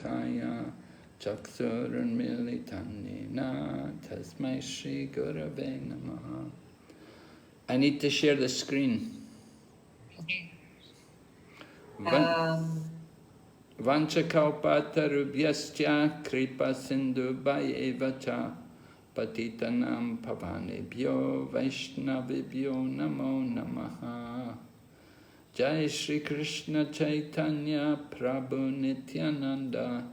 Shalakaya Chaksurunmilitan Yena Tasmai Shri Gurave Namaha. I need to share the screen. Vanchakalpatarubhyascha kripa sindhu bhayevacha patitanam pavanebhyo vaishnavibhyo namo namaha. Jai Shri Krishna Chaitanya Prabhu Nityananda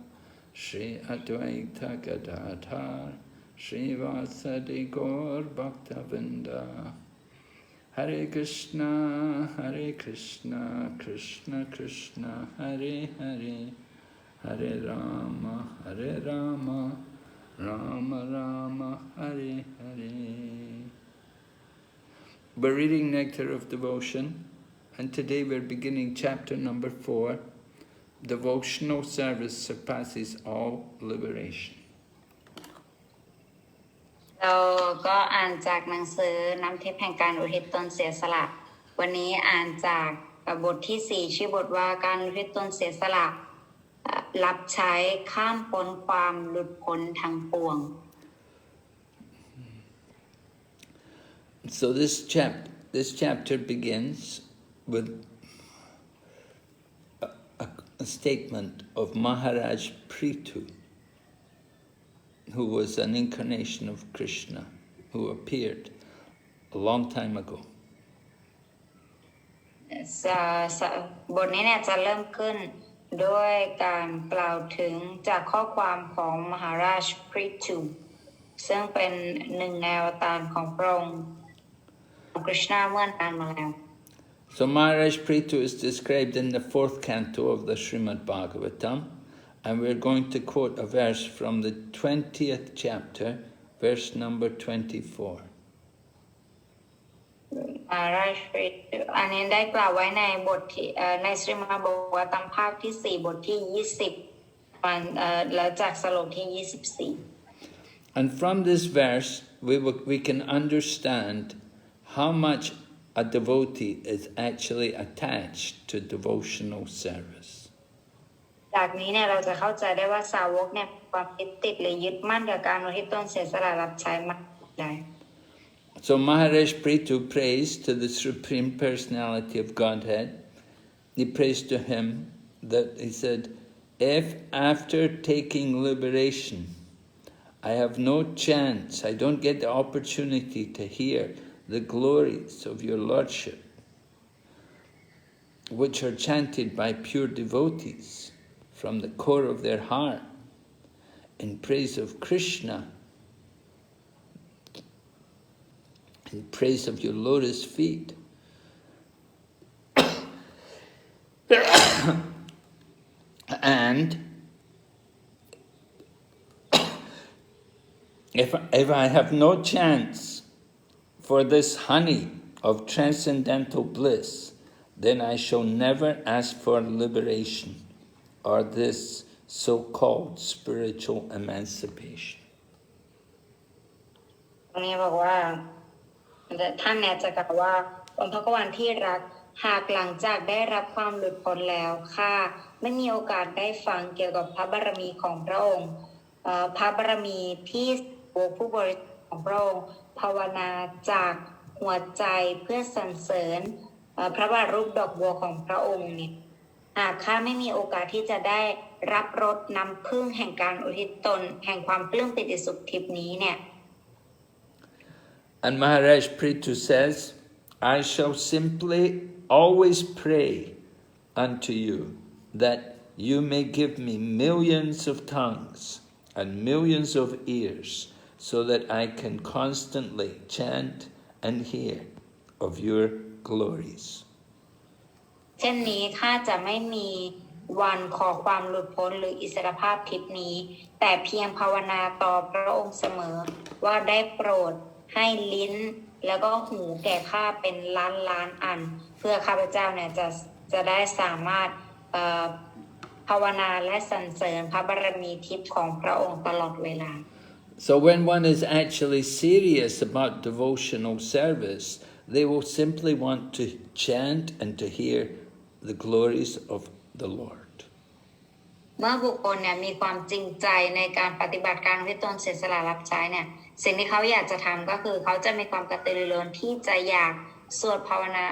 Shri Advaita Gadadhar Shri Vasadi Gaur Bhaktavinda. Hare Krishna, Krishna Krishna, Hare Hare, Hare Rama, Rama Rama, Hare Hare. We're reading Nectar of Devotion, and today we're beginning chapter number 4. Devotional service surpasses all liberation. เราก็อ่านจากหนังสือน้ำทิพย์แห่งการอุทิศตนเสียสละวันนี้อ่านจากบทที่4ชื่อบทว่าการอุทิศตนเสียสละรับใช้ข้ามพ้นความหลุดพ้นทั้งปวง So this chapter begins with a statement of Maharaj Prithu, who was an incarnation of Krishna, who appeared a long time ago. บทนี้เนี่ยจะเริ่มขึ้นด้วยการกล่าวถึงจากข้อความของมหาราชพริทูซึ่งเป็นหนึ่งในอวตารของพระองค์คริชนาเมื่อนานมาแล้ว So Maharaj Prithu is described in the 4th canto of the Srimad Bhagavatam, and we're going to quote a verse from the 20th chapter, verse number 24. อันนี้ได้กล่าวไว้ในบทที่ในสริมาบอกว่าตามภาคที่4บทที่20แล้วจากสโลกที่24 And from this verse we can understand how much a devotee is actually attached to devotional service. จากนี้เนี่ยเราจะเข้าใจได้ว่าสาวกเนี่ยความยึดติดหรือยึดมั่นกับการอุทิศตนเสียสละรับใช้มากได้ So Maharaj Prithu prays to the Supreme Personality of Godhead. He prays to him that he said, if after taking liberation I have no chance, I don't get the opportunity to hear the glories of your Lordship, which are chanted by pure devotees from the core of their heart in praise of Krishna, in praise of your lotus feet. And if I have no chance for this honey of transcendental bliss, then I shall never ask for liberation or this so-called spiritual emancipation. ตรงนี้บอกว่าท่านเนี่ยจะกล่าวว่าองค์พระกวันที่รักหากหลังจากได้รับความหลุดพ้นแล้วข้าไม่มีโอกาสได้ฟังเกี่ยวกับพระบารมีของพระองค์พระบารมีที่ผู้บริสุทธิ์ของพระองค์ภาวนาจากหัวใจเพื่อสรรเสริญพระบาทรูปดอกบัวของพระองค์เนี่ยหากข้าไม่มีโอกาสที่จะได้รับรสน้ำผึ้งแห่งการอุทิศตนแห่งความปลื้มปิติสุขทิพย์นี้เนี่ย And Maharaj Prithu says, I shall simply always pray unto you that you may give me millions of tongues and millions of ears so that I can constantly chant and hear of your glories. เช่นนี้ข้าจะไม่มีวันขอความหลุดพ้นหรืออิสรภาพทิพย์นี้แต่เพียงภาวนาต่อพระองค์เสมอว่าได้โปรดให้ลิ้นแล้วก็หูแก่ข้าเป็นล้านอันเพื่อข้าพเจ้าเนี่ยจะได้สามารถภาวนาและสรรเสริญพระบารมีทิพย์ของพระองค์ตลอดเวลา So when one is actually serious about devotional service, they will simply want to chant and to hear the glories of the Lord. เมื่อบุคคลเนี่ยมีความจริงใจในการปฏิบัติการที่ตนเสียสละรับใช้เนี่ยสิ่งที่เขาอยากจะทำก็คือเขาจะมีความกระตือรือร้นที่จะอยากสวดภาวนา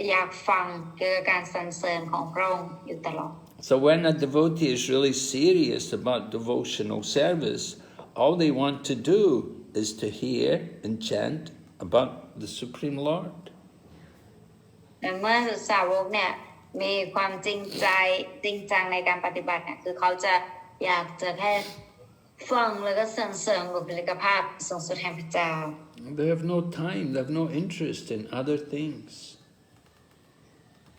อยากฟังเกี่ยวกับการสรรเสริญของพระองค์อยู่ตลอด So when a devotee is really serious about devotional service, all they want to do is to hear and chant about the Supreme Lord. เมื่อสาวกเนี่ยมีความจริงใจจริงจังในการปฏิบัติเนี่ยคือเขาจะอยากจะแค่ฟังแล้วก็สรรเสริญบุคลิกภาพสูงสุดแห่งพระเจ้า They have no time, they have no interest in other things.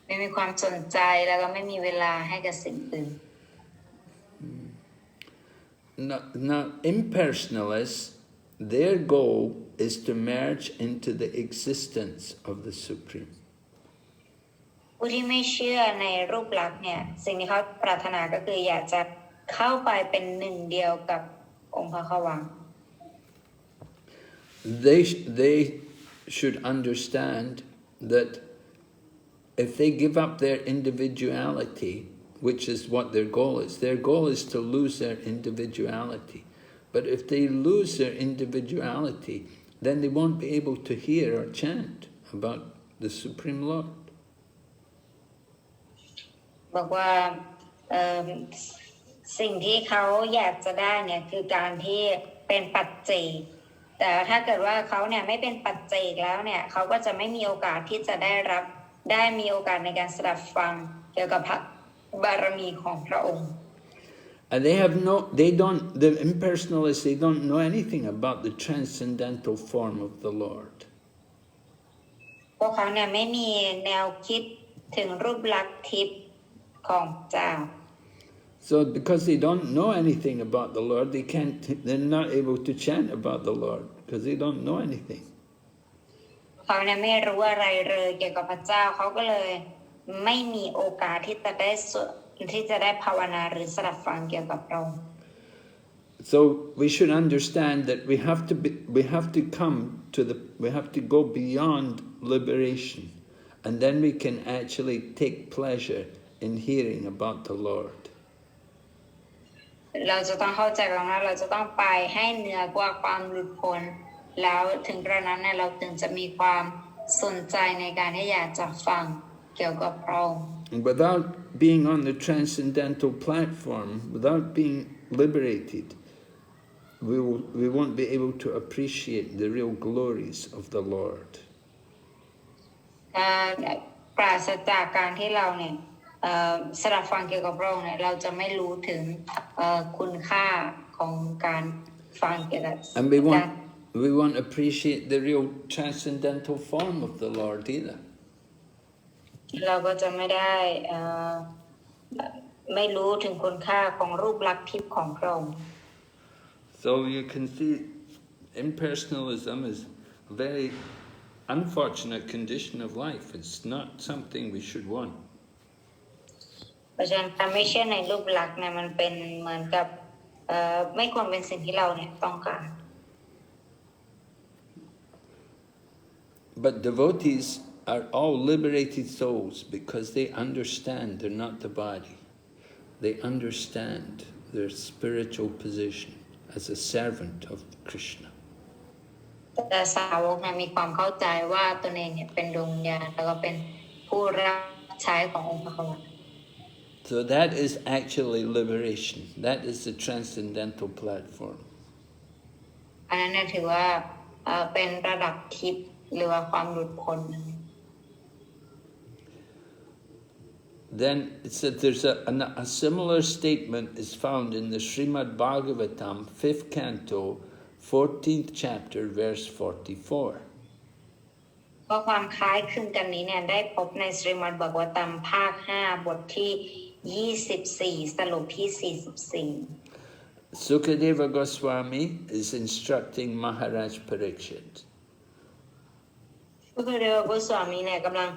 ไม่มีความสนใจแล้วก็ไม่มีเวลาให้กับสิ่งอื่น Now, impersonalists, their goal is to merge into the existence of the Supreme. ผู้ที่ไม่เชื่อในรูปลักษณ์เนี่ยสิ่งที่เขาปรารถนาก็คืออยากจะเข้าไปเป็นหนึ่งเดียวกับองค์พระขวัง They should understand that if they give up their individuality, which is what their goal is to lose their individuality. But if they lose their individuality, then they won't be able to hear or chant about the Supreme Lord. บอกว่าสิ่งที่เขาอยากจะได้เนี่ยคือการที่เป็นปัจเจกแต่ถ้าเกิดว่าเขาเนี่ยไม่เป็นปัจเจกแล้วเนี่ยเขาก็จะไม่มีโอกาสที่จะได้มีโอกาสในการสดับฟังเกี่ยวกับพระบารมีของพระองค์ And the impersonalists, they don't know anything about the transcendental form of the Lord. พวกเขาเนี่ยไม่มีแนวคิดถึงรูปลักษณ์ทิพย์ของเจ้า So because they don't know anything about the Lord, they're not able to chant about the Lord because they don't know anything. เขาเนี่ยไม่รู้อะไรเลยเกี่ยวกับพระเจ้าเขาก็เลยไม่มีโอกาสที่จะได้ภาวนาหรือสดับฟังเกี่ยวกับพระองค์ So we should understand that we have to go beyond liberation, and then we can actually take pleasure in hearing about the Lord. เราจะต้องเข้าใจกันว่าเราจะต้องไปให้เหนือกว่าความหลุดพ้นแล้วถึงกระนั้นเนี่ยเราถึงจะมีความสนใจในการที่อยากจะฟังเกี่ยวกับพระองค์ And without being on the transcendental platform, without being liberated, we won't be able to appreciate the real glories of the Lord. ปราศจากการที่เราเนี่ยสดับฟังเกี่ยวกับพระองค์เนี่ยเราจะไม่รู้ถึงคุณค่าของการฟังเกี่ยวกับ And we won't appreciate the real transcendental form of the Lord either. เราก็จะไม่รู้ถึงคุณค่าของรูปลักษณ์ทิพย์ของพระองค์ So you can see impersonalism is a very unfortunate condition of life. It's not something we should want. เพราะฉะนั้นการไม่เชื่อในรูปลักษณ์เนี่ยมันเป็นเหมือนกับไม่ควรเป็นสิ่งที่เราเนี่ยต้องการ But devotees are all liberated souls because they understand they're not the body. They understand their spiritual position as a servant of Krishna. แต่สาวกเนี่ยมีความเข้าใจว่าตนเองเนี่ยเป็นดวงวิญญาณแล้วก็เป็นผู้รับใช้ขององค์พระผู้ So that is actually liberation. That is the transcendental platform. อันนั้นเนี่ยถือว่าเป็นระดับทิพย์หรือว่าความหลุดพ้น Then it said there's a similar statement is found in the Srimad Bhagavatam, 5th canto, 14th chapter, verse 44. เพราะความคล้ายคลึงกันนี้เนี่ยได้พบในสริมัดภากวตัมภาค 5 บทที่ 24 สรุปที่ 44 Sukadeva Goswami is instructing Maharaj Parikshit. ก็คือเดวกุสวามีเนี่ยกำลัง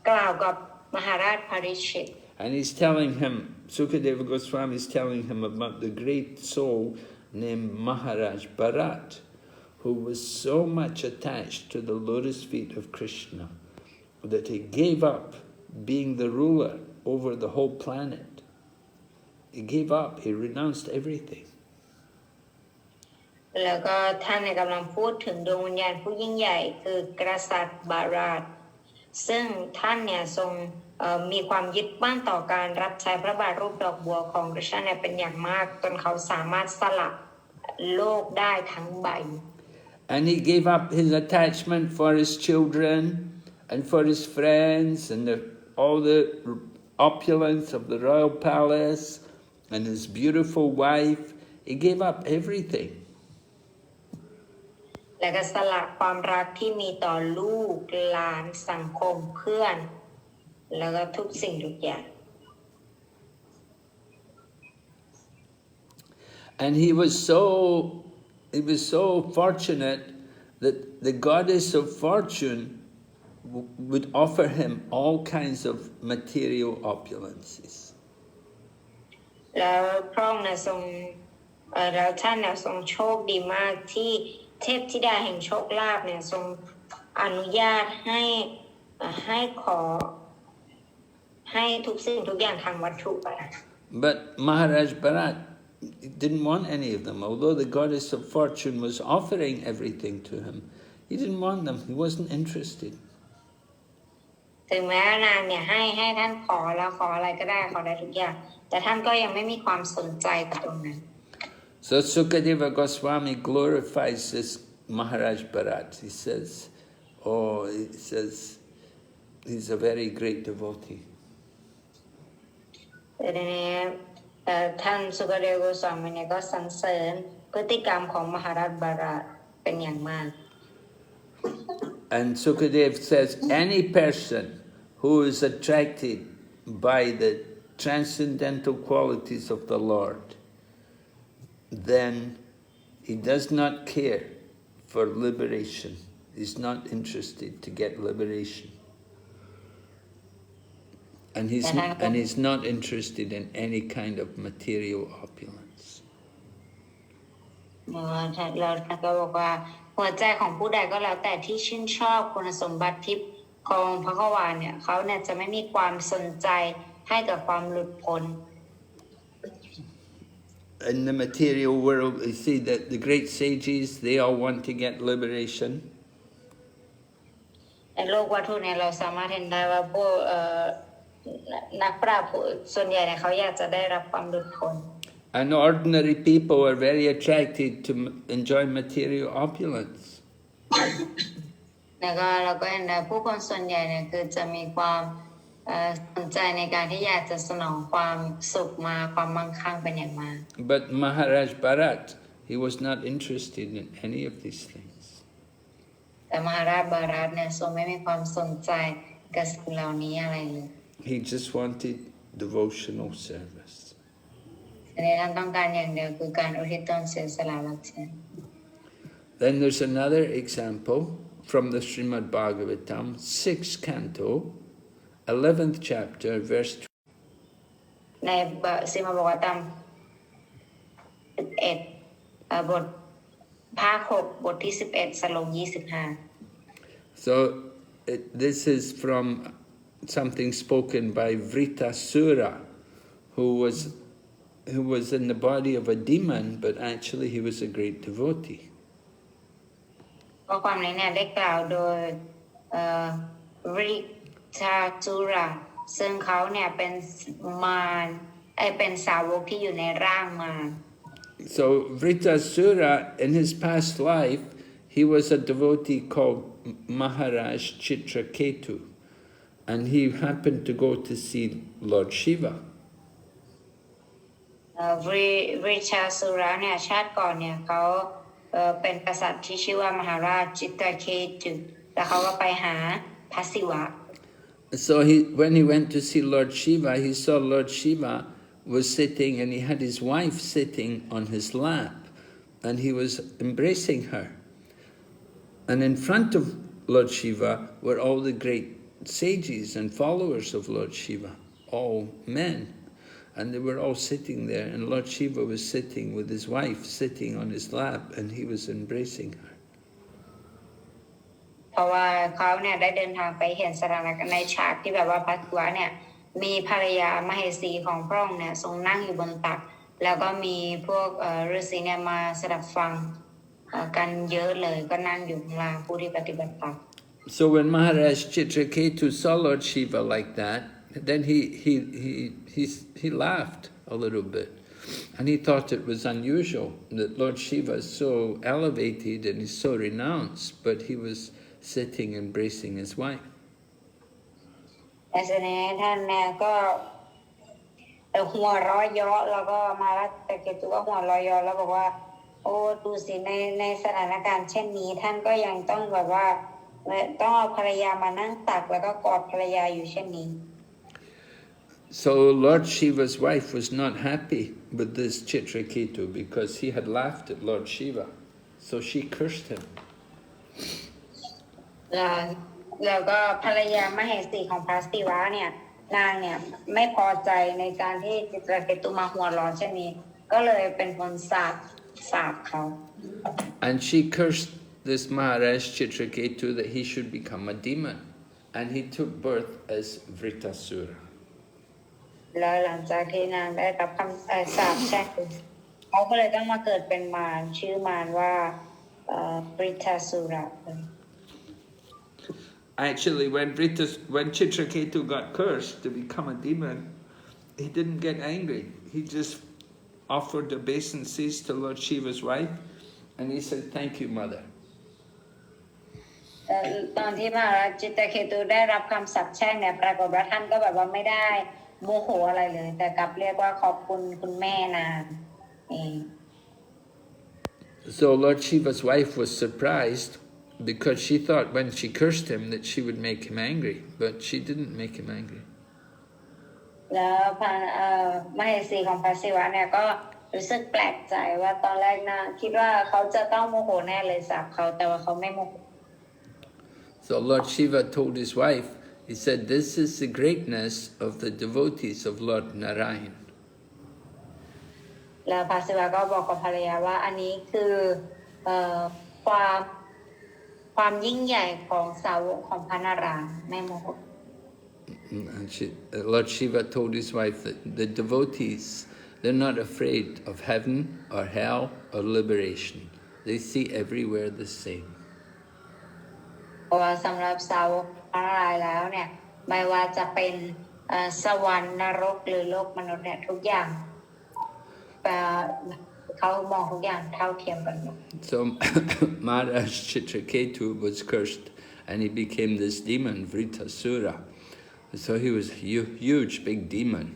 กล่าวกับมหาราชปาริชิต And he's telling him, Sukadeva Goswami is telling him about the great soul named Maharaj Bharat, who was so much attached to the lotus feet of Krishna that he gave up being the ruler over the whole planet. He gave up. He renounced everything. แล้วก็ท่านเนี่ยกำลังพูดถึงดวงวิญญาณผู้ยิ่งใหญ่คือกษัตริย์บาราดซึ่งท่านเนี่ยทรงมีความยึดมั่นต่อการรับใช้พระบาทรูปดอกบัวของพระเจ้าเนี่ยเป็นอย่างมากจนเขาสามารถสละโลกได้ทั้งใบ And he gave up his attachment for his children and for his friends and all the opulence of the royal palace and his beautiful wife. He gave up everything. และก็สละความรักที่มีต่อลูกหลานสังคมเพื่อนแล้วก็ทุกสิ่งทุกอย่าง And he was so fortunate that the goddess of fortune would offer him all kinds of material opulences. แล้วพระองค์ทรงแล้วท่านทรงโชคดีมากที่เทพธิดาแห่งโชคลาภเนี่ยทรงอนุญาตให้ขอให้ทุกสิ่งทุกอย่างทางวัตถุไป But Maharaj Bharat didn't want any of them. Although the goddess of fortune was offering everything to him, he didn't want them. He wasn't interested. ถึงแม้นางเนี่ยให้ท่านขอแล้วขออะไรก็ได้ขอได้ทุกอย่างแต่ท่านก็ยังไม่มีความสนใจกับตรงนั้น So Sukadeva Goswami glorifies this Maharaj Bharat. He says, he's a very great devotee. แต่ในนี้ท่านสุกเดวโกสวามีเนี่ยก็สรรเสริญพฤติกรรมของมหาราชบาราเป็นอย่างมาก And Sukadev says, any person who is attracted by the transcendental qualities of the Lord, then he does not care for liberation. He's not interested to get liberation. And he's not interested in any kind of material opulence. เราก็บอกว่าหัวใจของผู้ใดก็แล้วแต่ที่ชื่นชอบคุณสมบัติทิพย์ของพระกวาเนี่ยเขาเนี่ยจะไม่มีความสนใจให้กับความหลุดพ้น In the material world, you see that the great sages, they all want to get liberation. ในโลกวัตถุเนี่ยเราสามารถเห็นได้ว่าพวกนักปราชญ์ส่วนใหญ่เนี่ยเขาอยากจะได้รับความหลุดพ้น And ordinary people are very attracted to enjoy material opulence. แล้วก็เราก็เห็นได้ผู้คนส่วนใหญ่เนี่ยคือจะมีความสนใจในการที่อยากจะสนองความสุขมาความมั่งคั่งเป็นอย่างมาก But Maharaj Bharat, he was not interested in any of these things. แต่มหาราชบารัตเนี่ยทรงไม่มีความสนใจกับสิ่งเหล่านี้อะไรเลย He just wanted devotional service. อันนี้ท่านต้องการอย่างเดียวคือการอุทิศตนเสียสละรับใช้ Then there's another example from the Srimad Bhagavatam, 6th canto, 11th chapter, verse 20. ในสิมาบอกว่าตาม11บทภาค6บทที่11สโลก25 So this is from something spoken by Vritasura, who was in the body of a demon, but actually he was a great devotee. ข้อความนี้เนี่ยได้กล่าวโดยริชาจูราซึ่งเขาเนี่ยเป็นมารเป็นสาวกที่อยู่ในร่างมาร So Vritasura, in his past life, he was a devotee called Maharaj Chitraketu, and he happened to go to see Lord Shiva. ริชาสุราเนี่ยชาติก่อนเนี่ยเขาเป็นกษัตริย์ที่ชื่อว่ามหาราชจิตรเคตุแล้วเขาก็ไปหาพระศิวะ So when he went to see Lord Shiva, he saw Lord Shiva was sitting, and he had his wife sitting on his lap, and he was embracing her. And in front of Lord Shiva were all the great sages and followers of Lord Shiva, all men. And they were all sitting there, and Lord Shiva was sitting with his wife sitting on his lap, and he was embracing her. เพราะว่าเขาเนี่ยได้เดินทางไปเห็นสถานการณ์ในฉากที่แบบว่าพระศิวะเนี่ย มีภรรยามเหสีของพระองค์เนี่ยทรงนั่งอยู่บนตักแล้วก็มีพวกฤาษีเนี่ยมาสดับฟังกันเยอะเลยก็นั่งอยู่ข้างล่างผู้ที่ปฏิบัติธรรม So when Maharaj Chitraketu saw Lord Shiva like that, then he laughed a little bit. And he thought it was unusual that Lord Shiva is so elevated and is so renounced, but he was sitting embracing his wife. แต่ทีนี้ท่านเนี่ยก็หัวเราะเยาะแล้วก็มาแล้วแต่เกตุก็หัวเราะเยาะแล้วบอกว่าโอ้ดูสิในสถานการณ์เช่นนี้ท่านก็ยังต้องแบบว่าต้องเอาภรรยามานั่งตักแล้วก็กอดภรรยาอยู่เช่นนี้ So Lord Shiva's wife was not happy with this Chitraketu because he had laughed at Lord Shiva. So she cursed him. แล้วก็ภรรยามเหสีของพระศิวะเนี่ยนางเนี่ยไม่พอใจในการที่จิตรเกตุมาหัวร้อนเช่นนี้ก็เลยเป็นคนสาปเขา And she cursed this Maharaj Chitraketu that he should become a demon. And he took birth as Vritasura. แล้วหลังจากที่นางได้รับคำสาปแช่งเขาก็เลยต้องมาเกิดเป็นมารชื่อมารว่าVritasura. Actually, when Chitraketu got cursed to become a demon, he didn't get angry. He just offered obeisances to Lord Shiva's wife, and he said, "Thank you, mother." ตอนที่มหาราชจิตรเคตุได้รับคำสาปแช่งเนี่ยปรากฏว่าท่านก็แบบว่าไม่ได้โมโหอะไรเลยแต่กลับเรียกว่าขอบคุณคุณแม่นางเอง So Lord Shiva's wife was surprised because she thought when she cursed him that she would make him angry, but she didn't make him angry. แล้วมเหสีของพระศิวะเนี่ยก็รู้สึกแปลกใจว่าตอนแรกนะคิดว่าเขาจะต้องโมโหแน่เลยสาปเขาแต่ว่าเขาไม่โมโห So Lord Shiva told his wife, he said, "This is the greatness of the devotees of Lord Narayan." แล้วพระศิวะก็บอกกับภรรยาว่าอันนี้คือความยิ่งใหญ่ของสาวกของพระนารายณ์ไม่โมโห And Lord Shiva told his wife that the devotees, they're not afraid of heaven or hell or liberation. They see everywhere the same. เพราะว่าสำหรับสาวกพระนารายณ์แล้วเนี่ยไม่ว่าจะเป็นสวรรค์นรกหรือโลกมนุษย์เนี่ยทุกอย่างเขามองทุกอย่างเท่าเทียมกันหมด So Maharaj Chitraketu was cursed and he became this demon, Vritasura. So he was a huge, big demon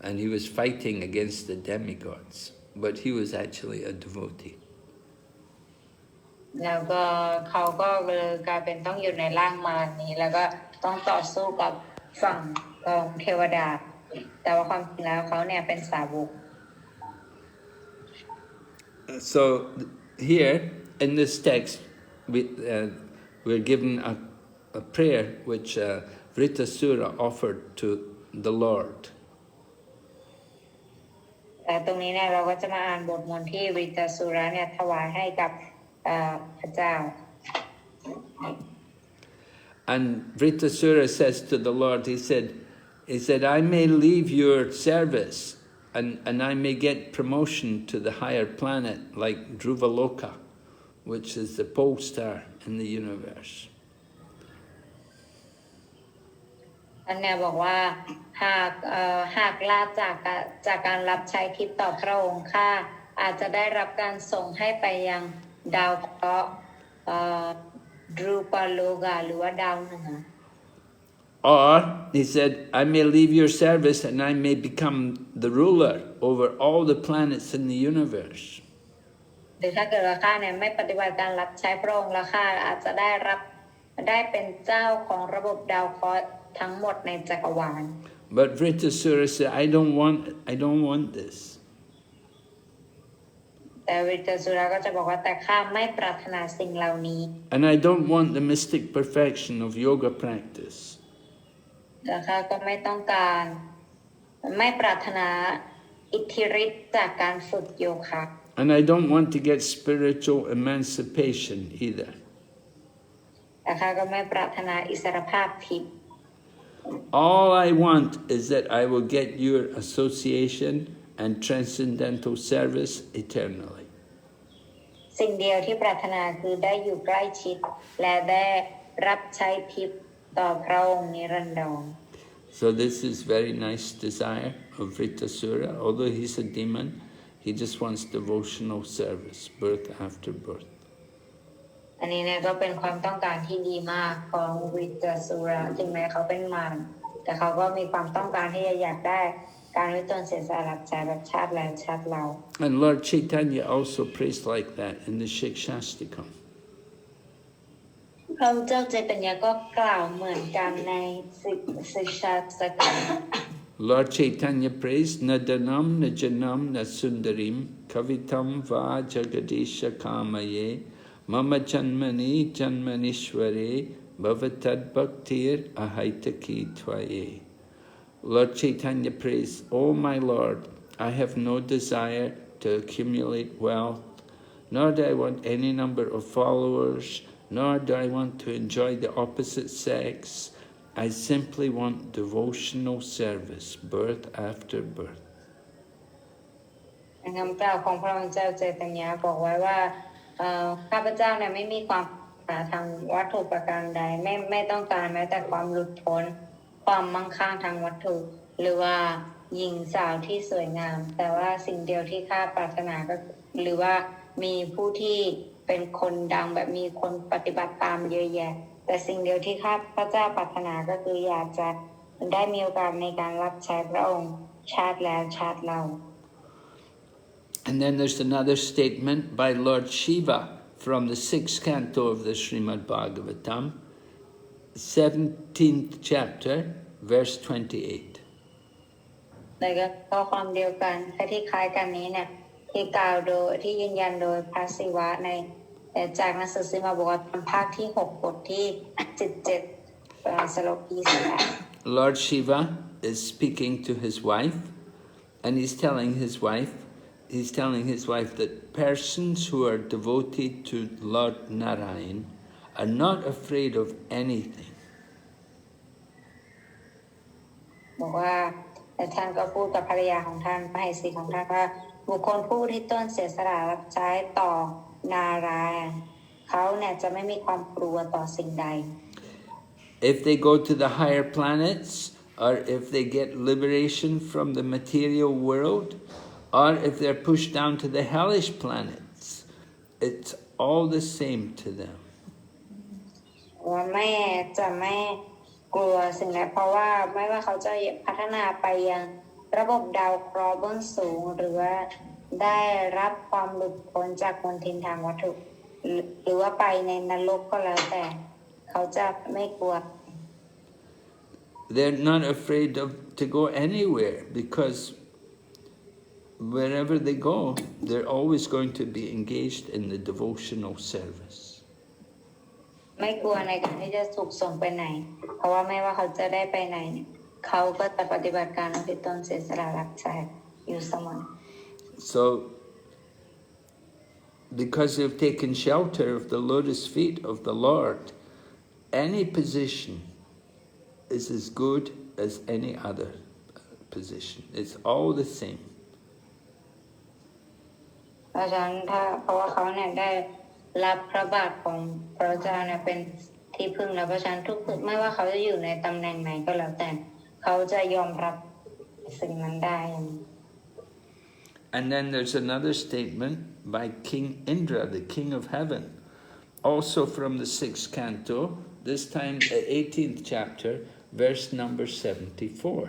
and he was fighting against the demigods, but he was actually a devotee. แล้วก็เขาก็เลยกลายเป็นต้องอยู่ในร่างมารนี้แล้วก็ต้องต่อสู้กับฝั่งของเทวดาแต่ว่าความจริงแล้วเขาเนี่ยเป็นสาวก So here in this text we're given a prayer which Vritasura offered to the Lord. แต่ตรงนี้เนี่ยเราก็จะมาอ่านบทมนต์ที่วิตาสุระเนี่ยถวายให้กับพระเจ้า And Vritasura says to the Lord, he said, "I may leave your service and I may get promotion to the higher planet like Dhruvaloka, which is the pole star in the universe." ท่านเนี่ยบอกว่าหากลาจากการรับใช้ทิพย์ต่อพระองค์ข้าอาจจะได้รับการส่งให้ไปยังดาวเคราะห์ดรูปาโลกาหรือว่าดาวเหนือ Or, he said, "I may leave your service and I may become the ruler over all the planets in the universe." หรือถ้าเกิดว่าข้าเนี่ยไม่ปฏิบัติการรับใช้พระองค์แล้วข้าอาจจะได้เป็นเจ้าของระบบดาวเคราะห์ทั้งหมดในจักรวาล But Vritasura said, I don't want this. แต่วิตาสุระก็จะบอกว่าแต่ข้าไม่ปรารถนาสิ่งเหล่านี้ And I don't want the mystic perfection of yoga practice. แต่ข้าก็ไม่ต้องการไม่ปรารถนาอิทธิฤทธิ์จากการฝึกโยคะ And I don't want to get spiritual emancipation either. แต่ข้าก็ไม่ปรารถนาอิสรภาพทิพย์ All I want is that I will get your association and transcendental service eternally. สิ่งเดียวที่ปรารถนาคือได้อยู่ใกล้ชิดและได้รับใช้ทิพย์ต่อพระองค์นิรันดร So this is very nice desire of Vritasura. Although he's a demon, he just wants devotional service, birth after birth. อันนี้เนี่ยก็เป็นความต้องการที่ดีมากของวิตสุระถึงแม้เขาเป็นมารแต่เขาก็มีความต้องการที่จะอยากได้การวิตนเสียสละใจแบบชาติแล้วชาติเรา And Lord Chaitanya also prays like that in the Shikshastikam. พระเจ้าเจตยาก็กล่าวเหมือนกันในสิกชาสกรรม Lord Chaitanya prays, Nadanam Najanam Nasundarim Kavitam Va Jagadisha Kamaye Mama Janmani Janmanishware Bhavatad Bhaktir Ahaitaki Tvaye. Lord Chaitanya prays, O my Lord, I have no desire to accumulate wealth, nor do I want any number of followers, nor do I want to enjoy the opposite sex. I simply want devotional service, birth after birth. คำกล่าวของพระเจ้าเจตยาบอกไว้ว่าข้าพเจ้าเนี่ยไม่มีความปรารถนาทางวัตถุประการใดไม่ต้องการแม้แต่ความหลุดพ้นความมั่งคั่งทางวัตถุหรือว่าหญิงสาวที่สวยงามแต่ว่าสิ่งเดียวที่ข้าปรารถนาก็หรือว่ามีผู้ที่เป็นคนดังแบบมีคนปฏิบัติตามเยอะแยะแต่สิ่งเดียวที่ข้าพระเจ้าปรารถนาก็คืออยากจะได้มีโอกาสในการรับใช้พระองค์ชาติแล้วชาติเล่า And then there's another statement by Lord Shiva from the 6th canto of the Srimad Bhagavatam, 17th chapter, verse 28. ในข้อความเดียวกันที่คล้ายกันนี้เนี่ยที่กล่าวโดยที่ยืนยันโดยพระศิวะในจากหนังสือสิมาบอกว่าภาคที่6บทที่17สโลกที่18 Lord Shiva is speaking to his wife, and he's telling his wife that persons who are devoted to Lord Narayan are not afraid of anything. บอกว่าท่านก็พูดกับภรรยาของท่านมเหสีของท่านว่าบุคคลผู้ที่ต้นเสียสละรับใช้ต่อนารายณ์เขาเนี่ยจะไม่มีความกลัวต่อสิ่งใด If they go to the higher planets, or if they get liberation from the material world, or if they're pushed down to the hellish planets, it's all the same to them. ว่าไม่กลัวสิ่งใดเพราะว่าไม่ว่าเขาจะพัฒนาไปยังระบบดาวเคราะห์เบื้องสูงหรือว่าได้รับความหลุดพ้นจากมลทินทางวัตถุหรือว่าไปในนรกก็แล้วแต่เขาจะไม่กลัว They're not afraid to go anywhere because wherever they go, they're always going to be engaged in the devotional service. ไม่กลัวในการที่จะถูกส่งไปไหนเพราะว่าไม่ว่าเขาจะได้ไปไหนเขาก็จะปฏิบัติการอุทิศตนเสียสละรับใช้อยู่เสมอ So, because they've taken shelter of the lotus feet of the Lord, any position is as good as any other position. It's all the same. เพราะฉะนั้นเพราะว่าเขาเนี่ยได้รับพระบาทของพระเจ้าเนี่ยเป็นที่พึ่งแล้วเพราะฉะนั้นทุกไม่ว่าเขาจะอยู่ในตำแหน่งไหนก็แล้วแต่เขาจะยอมรับสิ่งนั้นได้ And then there's another statement by King Indra, the king of heaven, also from the 6th canto, this time the 18th chapter, verse number 74.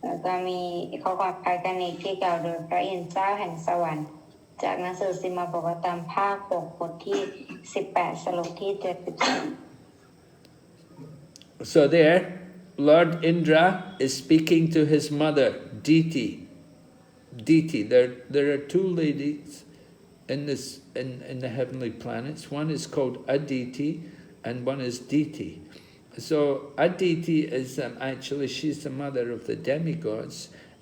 แล้วก็มีข้อความคล้ายกันอีกที่กล่าวโดยพระอินทร์เจ้าแห่งสวรรค์จากหนังสือสิมาบอกว่าตามภาค6บทที่18สโลกที่74 So there, Lord Indra is speaking to his mother, Diti. There are two ladies in the heavenly planets. One is called Aditi and one is Diti. So Aditi is actually, she's the mother of the demigods,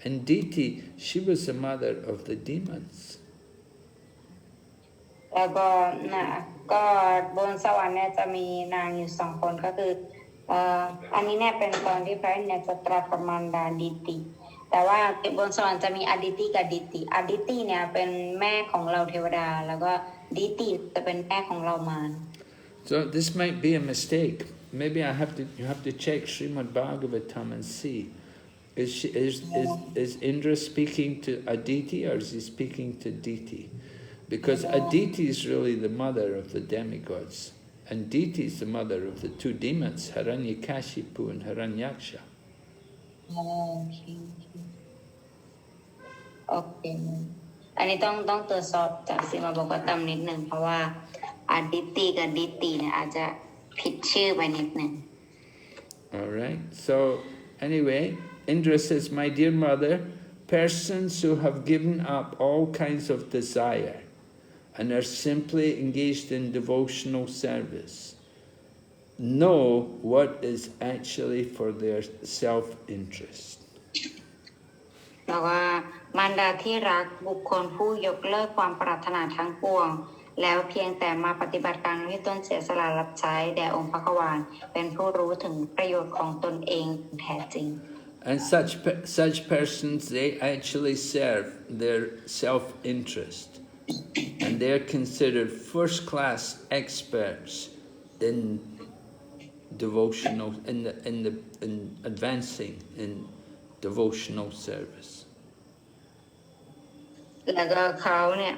and Diti, she was the mother of the demons. แล้วก็บนสวรรค์เนี่ยจะมีนางอยู่2คนก็คือ อันนี้เนี่ยเป็นตอนที่พระเนี่ยจะตรัสกับมารดาดิติแต่ว่าบนสวรรค์จะมีอดิติกับดิติอดิติเนี่ยเป็นแม่ของเราเทวดาแล้วก็ดิติจะเป็นแม่ของเรามาร So this might be a mistake. Maybe you have to check Srimad Bhagavatam and see. Is Indra speaking to Aditi or is he speaking to Diti? Because Aditi is really the mother of the demigods. And Diti is the mother of the two demons, Hiranyakashipu and Hiranyaksha. โอเคอันนี้ต้องตรวจสอบจากสิมาบอกว่าตำนิดหนึ่งเพราะว่าอดิติกับดิติเนี่ยอาจจะผิดชื่อไปนิดหนึ่ง All right. So anyway, Indra says, "My dear mother, persons who have given up all kinds of desire and are simply engaged in devotional service know what is actually for their self-interest." แล้วว่ามารดาที่รักบุคคลผู้ยกเลิกความปรารถนาทั้งปวงแล้วเพียงแต่มาปฏิบัติการที่ตนเสียสละรับใช้แด่องค์พระกวาลเป็นผู้รู้ถึงประโยชน์ของตนเองแท้จริง And such persons, they actually serve their self-interest, and they are considered first-class experts in devotional, in advancing in devotional service. แล้วก็เขาเนี่ย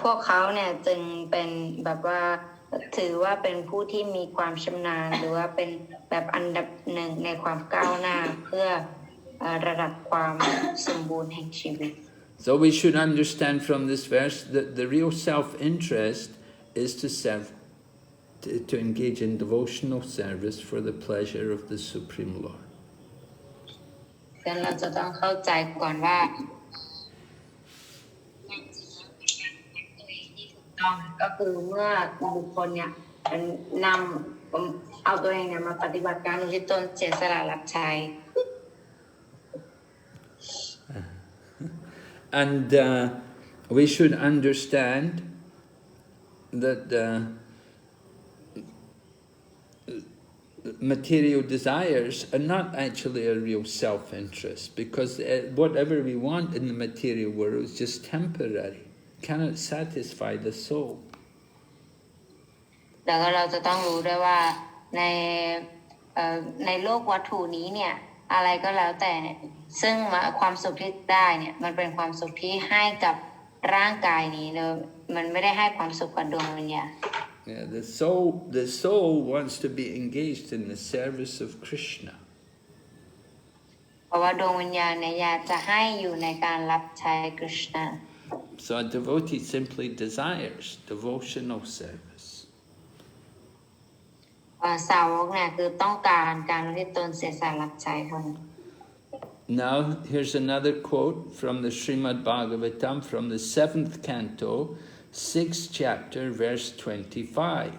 พวกเขาเนี่ยจึงเป็นแบบว่าถือว่าเป็นผู้ที่มีความชำนาญหรือว่าเป็นแบบอันดับหนึ่งในความก้าวหน้าเพื่อระดับความสมบูรณ์แห่งชีวิต So we should understand from this verse that the real self-interest is to serve, to engage in devotional service for the pleasure of the Supreme Lord. ดังนั้นเราจะต้องเข้าใจก่อนว่าก็คือเมื่อบุคคลเนี่ยนำเอาตัวเองเนี่ยมาปฏิบัติการที่ตนเสียสละรับใช้ And we should understand that material desires are not actually a real self-interest, because whatever we want in the material world is just temporary, cannot satisfy the soul. แล้วก็เราจะต้องรู้ด้วยว่าในโลกวัตถุนี้เนี่ยอะไรก็แล้วแต่ซึ่งความสุขที่ได้เนี่ยมันเป็นความสุขที่ให้กับร่างกายนี้เลยมันไม่ได้ให้ความสุขกับดวงวิญญาณ Yeah, the soul wants to be engaged in the service of Krishna. เพราะว่าดวงวิญญาณเนี่ยอยากจะให้อยู่ในการรับใช้กฤษณา So a devotee simply desires devotional service. สาวกเนี่ยคือต้องการการที่ตนเสียสละรับใช้เท่านั้น Now here's another quote from the Srimad Bhagavatam from the 7th canto, 6th chapter, verse 25.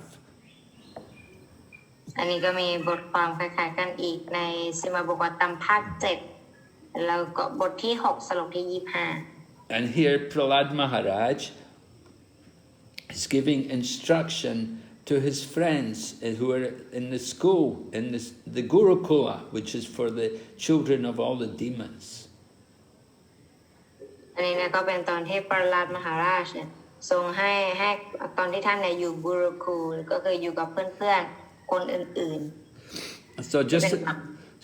อันนี้ก็มีบทความคล้ายๆกันอีกในสิมาบกตัมภาค7แล้วก็บทที่6สโลกที่25 And here Prahlad Maharaj is giving instruction to his friends who are in the school, in the Gurukula, which is for the children of all the demons. อันนี้เนี่ยก็เป็นตอนที่ประหลาดมหาราชเนี่ยทรงให้ตอนที่ท่านเนี่ยอยู่กุรุคูลก็คืออยู่กับเพื่อนๆคนอื่นๆ So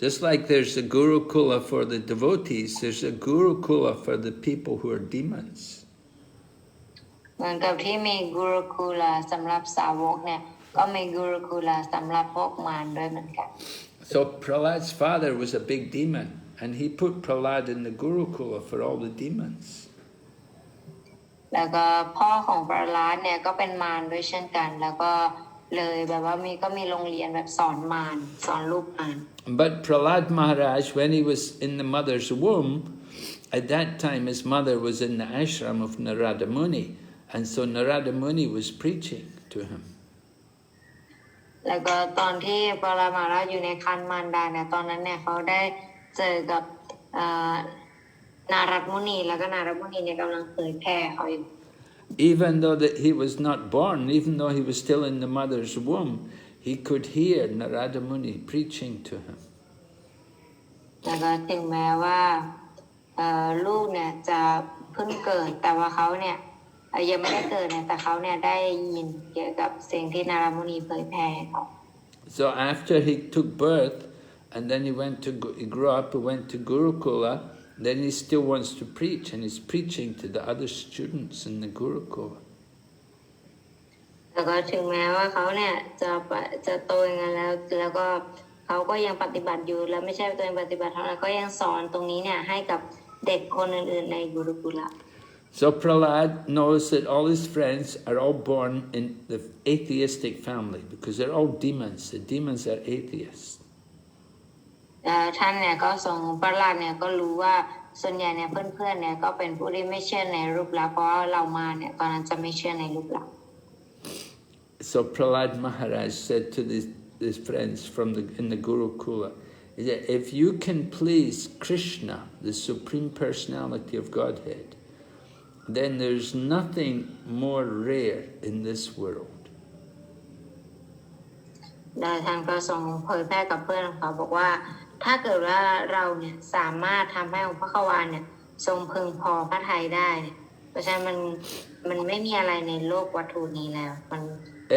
just like there's a Gurukula for the devotees, there's a Gurukula for the people who are demons. เหมือนกับที่มีกุรุคูลสำหรับสาวกเนี่ยก็มีกุรุคูลสำหรับพวกมารด้วยเหมือนกัน So Prahlad's father was a big demon, and he put Prahlad in the Gurukula for all the demons. แล้วก็พ่อของประหลาดเนี่ยก็เป็นมารด้วยเช่นกันแล้วก็เลยแบบว่าก็มีโรงเรียนแบบสอนมารสอนลูกมาร But Prahlad Maharaj, when he was in the mother's womb, at that time his mother was in the ashram of Narada Muni, and so Narada Muni was preaching to him. แล้วก็ตอนที่ประหลาดมหาราชอยู่ในครรภ์มารดาเนี่ยตอนนั้นเนี่ยเขาได้เจอกับนารัตมุนีแล้วก็นารัตมุนีเนี่ยกำลังเผยแผ่เขาอยู่ Even though that he was not born, even though he was still in the mother's womb, he could hear Narada Muni preaching to him. แล้วก็ถึงแม้ว่าลูกเนี่ยจะเพิ่งเกิดแต่ว่าเขาเนี่ยยังไม่ได้เกิดเนี่ยแต่เขาเนี่ยได้ยินเกี่ยวกับสิ่งที่นารมุนีเผยแผ่ให้เขา So after he took birth, and then he grew up, he went to Gurukula, then he still wants to preach, and he's preaching to the other students in the Gurukula. แล้วก็ถึงแม้ว่าเขาเนี่ยจะโตอย่างนั้นแล้วก็เขาก็ยังปฏิบัติอยู่แล้วไม่ใช่ตัวเองปฏิบัติเท่านั้นก็ยังสอนตรงนี้เนี่ยให้กับเด็กคนอื่นๆในกุรุกุละ So Prahlad knows that all his friends are all born in the atheistic family because they're all demons. The demons are atheists. ท่านเนี่ยก็ทรงประหลาดเนี่ยก็รู้ว่าส่วนใหญ่เนี่ยเพื่อนๆเนี่ยก็เป็นผู้ที่ไม่เชื่อในรูปลักษณ์เพราะเรามาเนี่ยตอนนั้นจะไม่เชื่อในรูปลักษณ์ So Prahlad Maharaj said to his friends in the Gurukula, he said, if you can please Krishna, the Supreme Personality of Godhead, then there's nothing more rare in this world. ได้ท่านก็ทรงเผยแพร่กับเพื่อนของเขาบอกว่าถ้าเกิดว่าเราเนี่ยสามารถทำให้องค์พระควานเนี่ยทรงพึงพอพระทัยได้เพราะฉะนั้นมันไม่มีอะไรในโลกวัตถุนี้แล้วมัน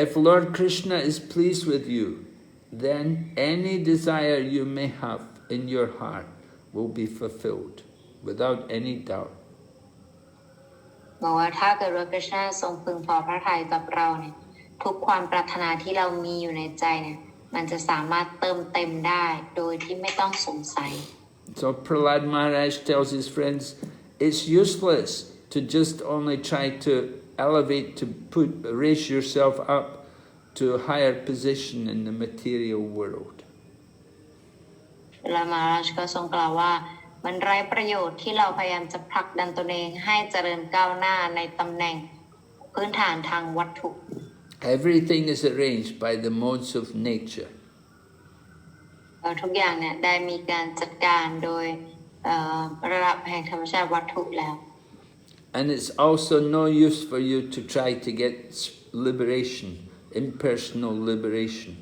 If Lord Krishna is pleased with you, then any desire you may have in your heart will be fulfilled without any doubt. บอกว่าถ้าเกิดว่าพระเจ้าทรงพึงพอพระทัยกับเราเนี่ยทุกความปรารถนาที่เรามีอยู่ในใจเนี่ยมันจะสามารถเติมเต็มได้โดยที่ไม่ต้องสงสัย So Prahlad Maharaj tells his friends, it's useless to just only try to elevate, raise yourself up to a higher position in the material world. แล้วมหาราชก็ทรงกล่าวว่ามันไร้ประโยชน์ที่เราพยายามจะผลักดันตนเองให้เจริญก้าวหน้าในตำแหน่งพื้นฐานทางวัตถุ Everything is arranged by the modes of nature. ทุกอย่างเนี่ยได้มีการจัดการโดยระดับแห่งธรรมชาติวัตถุแล้ว And it's also no use for you to try to get liberation, impersonal liberation.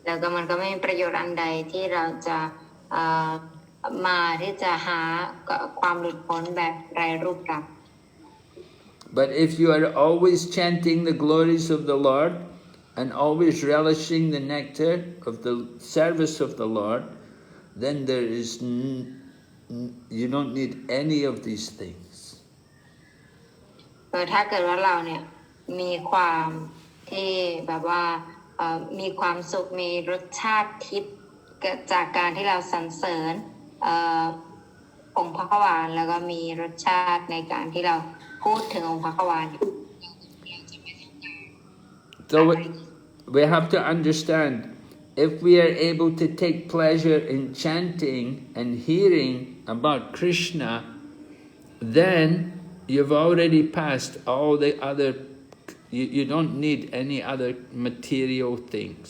แล้วก็มันก็ไม่มีประโยชน์อันใดที่เราจะมาที่จะหาความหลุดพ้นแบบไร้รูปลักษณ์ But if you are always chanting the glories of the Lord and always relishing the nectar of the service of the Lord, then you don't need any of these things. ถ้าเกิดว่าเราเนี่ยมีความที่แบบว่ามีความสุขมีรสชาติทิพย์จากการที่เราสรรเสริญองค์พระขวานแล้วก็มีรสชาติในการที่เราพูดถึงองค์พระขวาน So we have to understand, if we are able to take pleasure in chanting and hearing about Krishna, then you've already passed all the other, you don't need any other material things.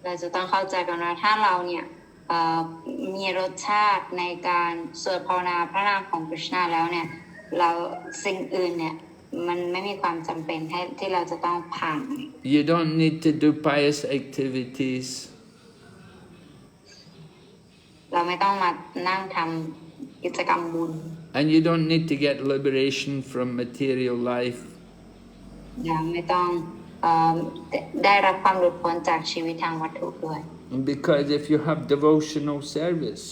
เราจะต้องเข้าใจกันว่าถ้าเราเนี่ยมีรสชาติในการสวดภาวนาพระนามของคริชนาแล้วเนี่ยเราสิ่งอื่นเนี่ยมันไม่มีความจำเป็นที่เราจะต้องผ่าน You don't need to do pious activities. เราไม่ต้องมานั่งทำกิจกรรมบุญ And you don't need to get liberation from material life. ไม่ต้องได้รับความหลุดพ้นจากชีวิตทางวัตถุด้วย Because if you have devotional service,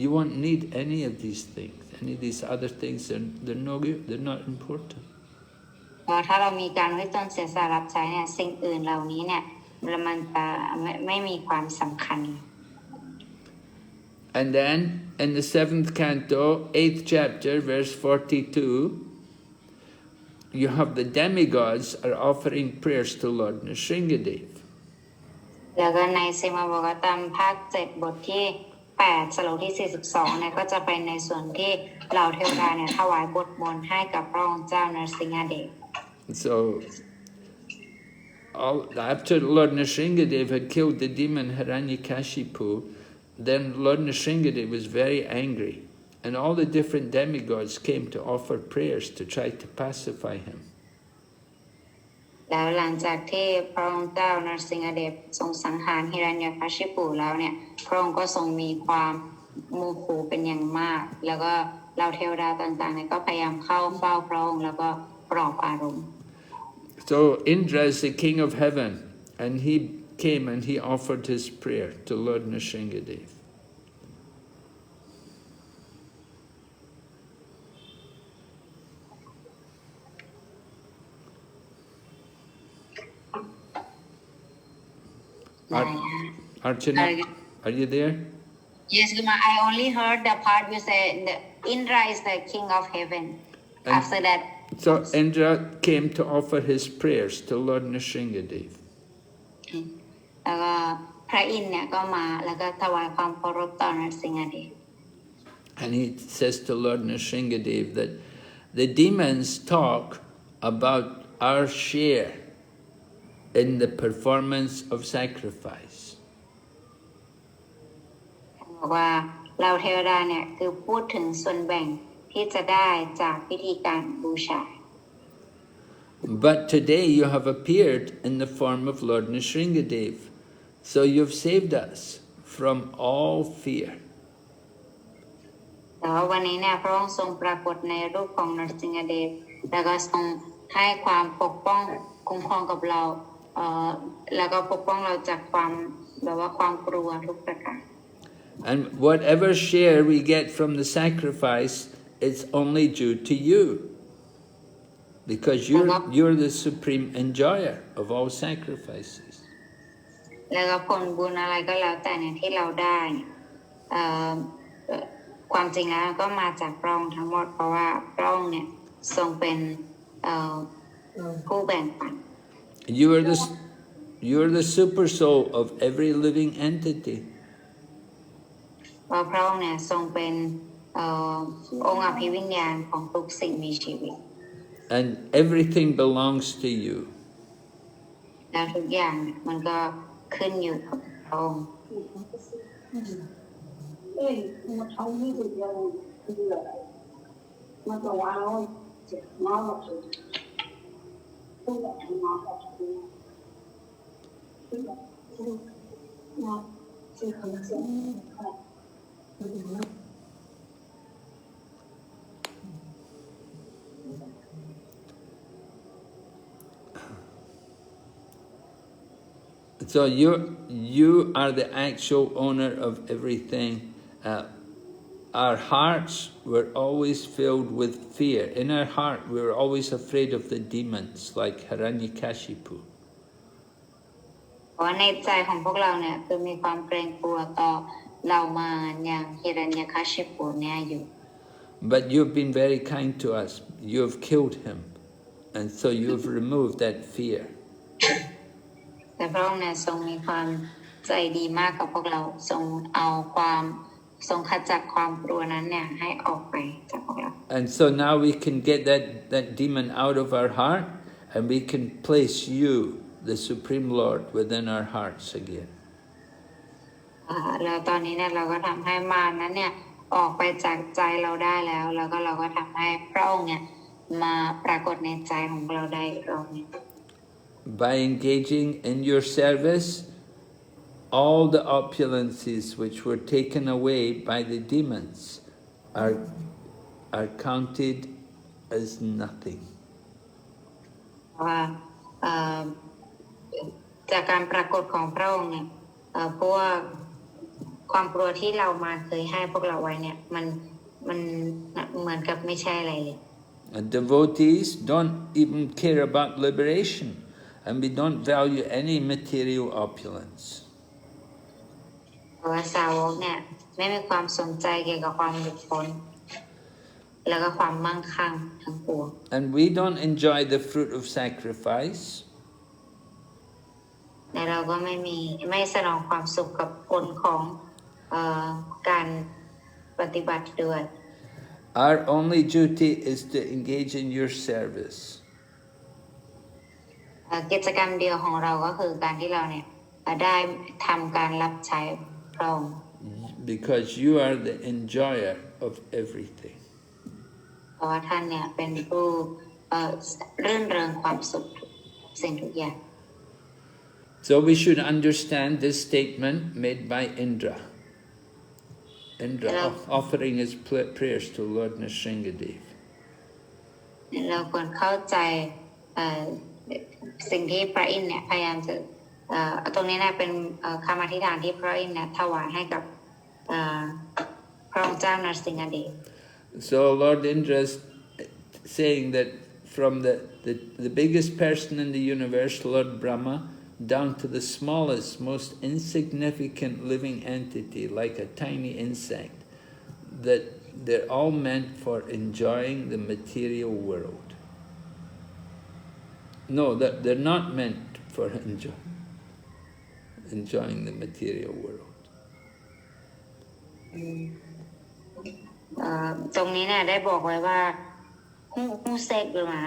you won't need any of these things. Any of these other things, they're no good, they're not important. ถ้าเรามีการให้ตนเสียสละรับใช้เนี่ยสิ่งอื่นเหล่านี้เนี่ยมันจะไม่มีความสำคัญ And then in the 7th canto, 8th chapter, verse 42, you have the demigods are offering prayers to Lord Nrsingadev. แล้วก็ในสิมาบอกตามภาค7บทที่8สโลกที่42เนี่ยก็จะเป็นในส่วนที่เหล่าเทวดาเนี่ยถวายบทมนต์ให้กับพระองค์เจ้านรสิงหเดช So after Lord Nrsingadev had killed the demon Hiranyakashipu, then Lord Nrsingadev was very angry, and all the different demigods came to offer prayers to try to pacify him. แล้วหลังจากที่พระองค์เจ้านรสิงหเดชทรงสังหารหิรัญยคชิปุแล้วเนี่ยพระองค์ก็ทรงมีความโมโหเป็นอย่างมากแล้วก็เหล่าเทวดาต่างๆเนี่ยก็พยายามเข้าเฝ้าพระองค์แล้วก็ปลอบอารมณ์ So Indra is the king of heaven, and he came and he offered his prayer to Lord Nrsingadev. Archana, are you there? Yes, Guma, I only heard the part you said that Indra is the king of heaven. And after that, so Indra came to offer his prayers to Lord Nrsingadev. แล้วก็พระอินทร์เนี่ยก็มาแล้วก็ถวายความเคารพต่อนรสิงหเดช And he says to Lord Nrsingadev that the demons talk about our share in the performance of sacrifice. บอกว่าเราเทวดาเนี่ยคือพูดถึงส่วนแบ่งที่จะได้จากพิธีการบูชา But today you have appeared in the form of Lord Nrsingadev, so you've saved us from all fear. แต่ว่าวันนี้เนี่ยพระองค์ทรงปรากฏในรูปของนรสิงหเดชแล้วก็ทรงให้ความปกป้องคุ้มครองกับเราแล้วก็ปกป้องเราจากความแบบว่าความกลัวทุกประการ And whatever share we get from the sacrifice, it's only due to you. Because you're the supreme enjoyer of all sacrifices. แล้วก็ผลบุญอะไรก็แล้วแต่เนี่ยที่เราได้ความจริงแล้วก็มาจากพระองค์ทั้งหมดเพราะว่าพระองค์เนี่ยทรงเป็นผู้แบ่งปัน You're the super soul of every living entity. เพราะพระองค์เนี่ยทรงเป็นองค์อภิวิญญาณของทุกสิ่งมีชีวิต And everything belongs to you. แล้วทุกอย่างมันก็ขึ้นอยู่กับพระองค์ So you are the actual owner of everything. Our hearts were always filled with fear. In our heart, we were always afraid of the demons, like Hiranyakashipu. เพราะในใจของพวกเราเนี่ยคือมีความเกรงกลัวต่อเหล่ามารอย่างฮิรัญยคชิปุเนี่ยอยู่ But you've been very kind to us. You have killed him, and so you've removed that fear. แต่พระองค์เนี่ยทรงมีความใจดีมากกับพวกเราทรงขจัดความกลัวนั้นเนี่ยให้ออกไปจากพวกเรา And so now we can get that demon out of our heart, and we can place you, the Supreme Lord, within our hearts again. แล้วตอนนี้เนี่ยเราก็ทำให้มารนั้นเนี่ยออกไปจากใจเราได้แล้วแล้วก็เราก็ทำให้พระองค์เนี่ยมาปรากฏในใจของเราได้อีกรอบนึง By engaging in your service, all the opulences which were taken away by the demons are counted as nothing. ว่าจากการปรากฏของพระองค์เนี่ยเพราะว่าความกลัวที่เรามาเคยให้พวกเราไว้เนี่ยมันเหมือนกับไม่ใช่อะไรเลย And devotees don't even care about liberation, and we don't value any material opulence. เพราะว่าสาวกเนี่ยไม่มีความสนใจเกี่ยวกับความหลุดพ้นแล้วก็ความมั่งคั่งทั้งปวง And we don't enjoy the fruit of sacrifice. แต่เราก็ไม่สนองความสุขกับผลของการปฏิบัติด้วย Our only duty is to engage in your service. กิจกรรมเดียวของเราก็คือการที่เราเนี่ยได้ทำการรับใช้พระองค์ Because you are the enjoyer of everything. เพราะว่าท่านเนี่ยเป็นผู้รื่นเริงความสุข สิ่งทุกอย่าง So we should understand this statement made by Indra. Indra offering his prayers to Lord Nrsingadev. เราควรเข้าใจสิ่งที่พระอินทร์เนี่ยพยายามจะตรงนี้นะเป็นคำอธิษฐานที่พระอินทร์เนี่ยถวายให้กับพระองค์เจ้านรสิงหเดช So Lord Indra is saying that from the biggest person in the universe, Lord Brahma, down to the smallest, most insignificant living entity, like a tiny insect, that they're all meant for enjoying the material world. No, that they're not meant for enjoying the material world. ตรงนี้เนี่ยได้บอกไว้ว่าwho said Brahma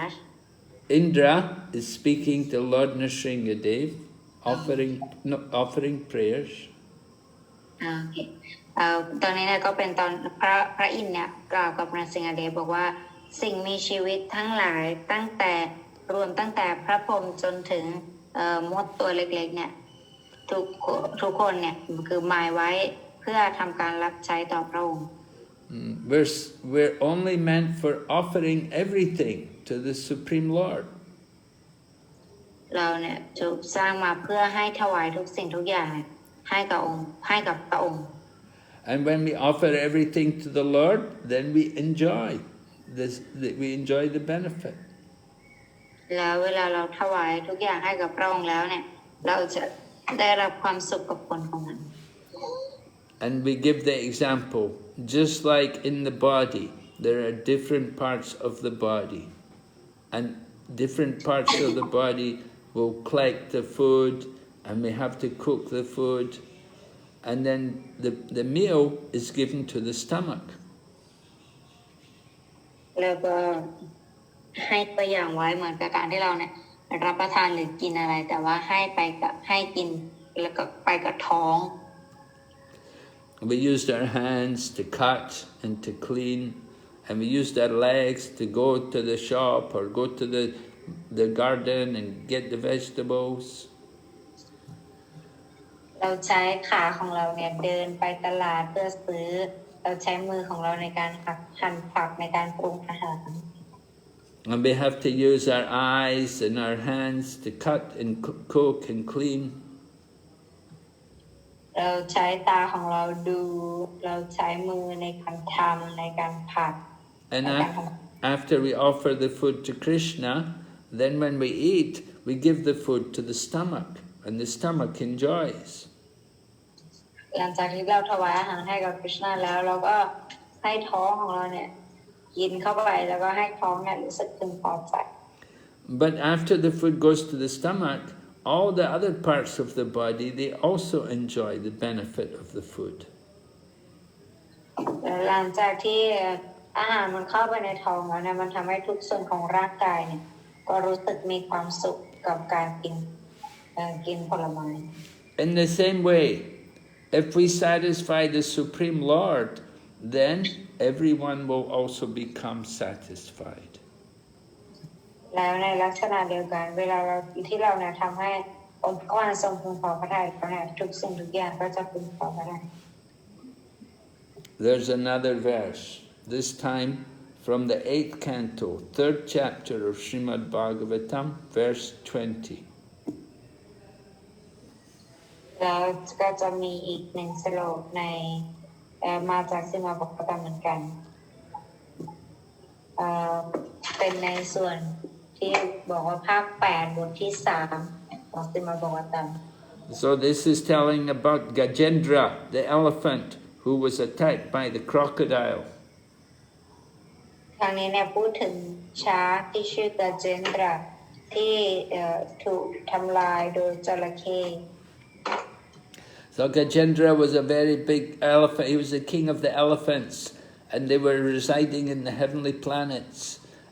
Indra is speaking to Lord Nrsingadev, offering prayers. โอเคตอนนี้เนี่ยก็เป็นตอนพระอินทร์เนี่ยกล่าวกับนรสิงหเดชบอกว่าสิ่งมีชีวิตทั้งหลายตั้งแต่พระพรหมจนถึงมดตัวเล็กๆเนี่ยทุกคนเนี่ยคือหมายไว้เพื่อทำการรับใช้ต่อพระองค์ We're only meant for offering everything to the Supreme Lord. เราเนี่ยถูกสร้างมาเพื่อให้ถวายทุกสิ่งทุกอย่างให้กับพระองค์ And when we offer everything to the Lord, then we enjoy the benefit. แล้วเวลาเราถวายทุกอย่างให้กับพระองค์แล้วเนี่ยเราจะได้รับความสุขกับผลของมัน And we give the example, just like in the body, there are different parts of the body, and different parts of the body will collect the food, and we have to cook the food, and then the meal is given to the stomach. แล้วก็ให้ตัวอย่างไว้เหมือนกับการที่เราเนี่ยรับประทานหรือกินอะไรแต่ว่าให้กินแล้วก็ไปกับท้อง We used our hands to cut and to clean, and we used our legs to go to the shop or go to the garden and get the vegetables. เราใช้ขาของเราเนี่ยเดินไปตลาดเพื่อซื้อเราใช้มือของเราในการหั่นผักในการปรุงอาหาร And we have to use our eyes and our hands to cut and cook and clean. เราใช้ตาของเราดูเราใช้มือในการทำในการผัด And after we offer the food to Krishna, then when we eat, we give the food to the stomach, and the stomach enjoys. หลังจากที่เราถวายอาหารให้กับคริชนาแล้วเราก็ให้ท้องของเราเนี่ยกินเข้าไปแล้วก็ให้ท้องเนี่ยรู้สึกพึงพอใจ But after the food goes to the stomach, all the other parts of the body, they also enjoy the benefit of the food. หลังจากที่อาหารมันเข้าไปในท้องแล้วเนี่ยมันทำให้ทุกส่วนของร่างกายเนี่ยก็รู้สึกมีความสุขกับการกินผลไม้ In the same way, if we satisfy the Supreme Lord, then everyone will also become satisfied. แล้วในลักษณะเดียวกันเวลาที่เราเนี่ยทำให้องค์พระวันทรงพึงพอพระทัยเราเนี่ยทุกสิ่งทุกอย่างก็จะพึงพอพระทัย There's another verse, this time from the 8th canto, 3rd chapter of Srimad Bhagavatam, verse 20. แล้วก็จะมีอีกหนึ่งสโลกในมาจากสมาบอกประกรรมเหมือนกันเป็นในส่วนที่บอกว่าภาค8บทที่3ของสมาบอกประกรรม So this is telling about Gajendra, the elephant, who was attacked by the crocodile. ครั้งนี้เนี่ยพูดถึงช้างที่ชื่อกาเจนดราที่ถูกทำลายโดยจระเข้ So Gajendra was a very big elephant. He was the king of the elephants, and they were residing in the heavenly planets.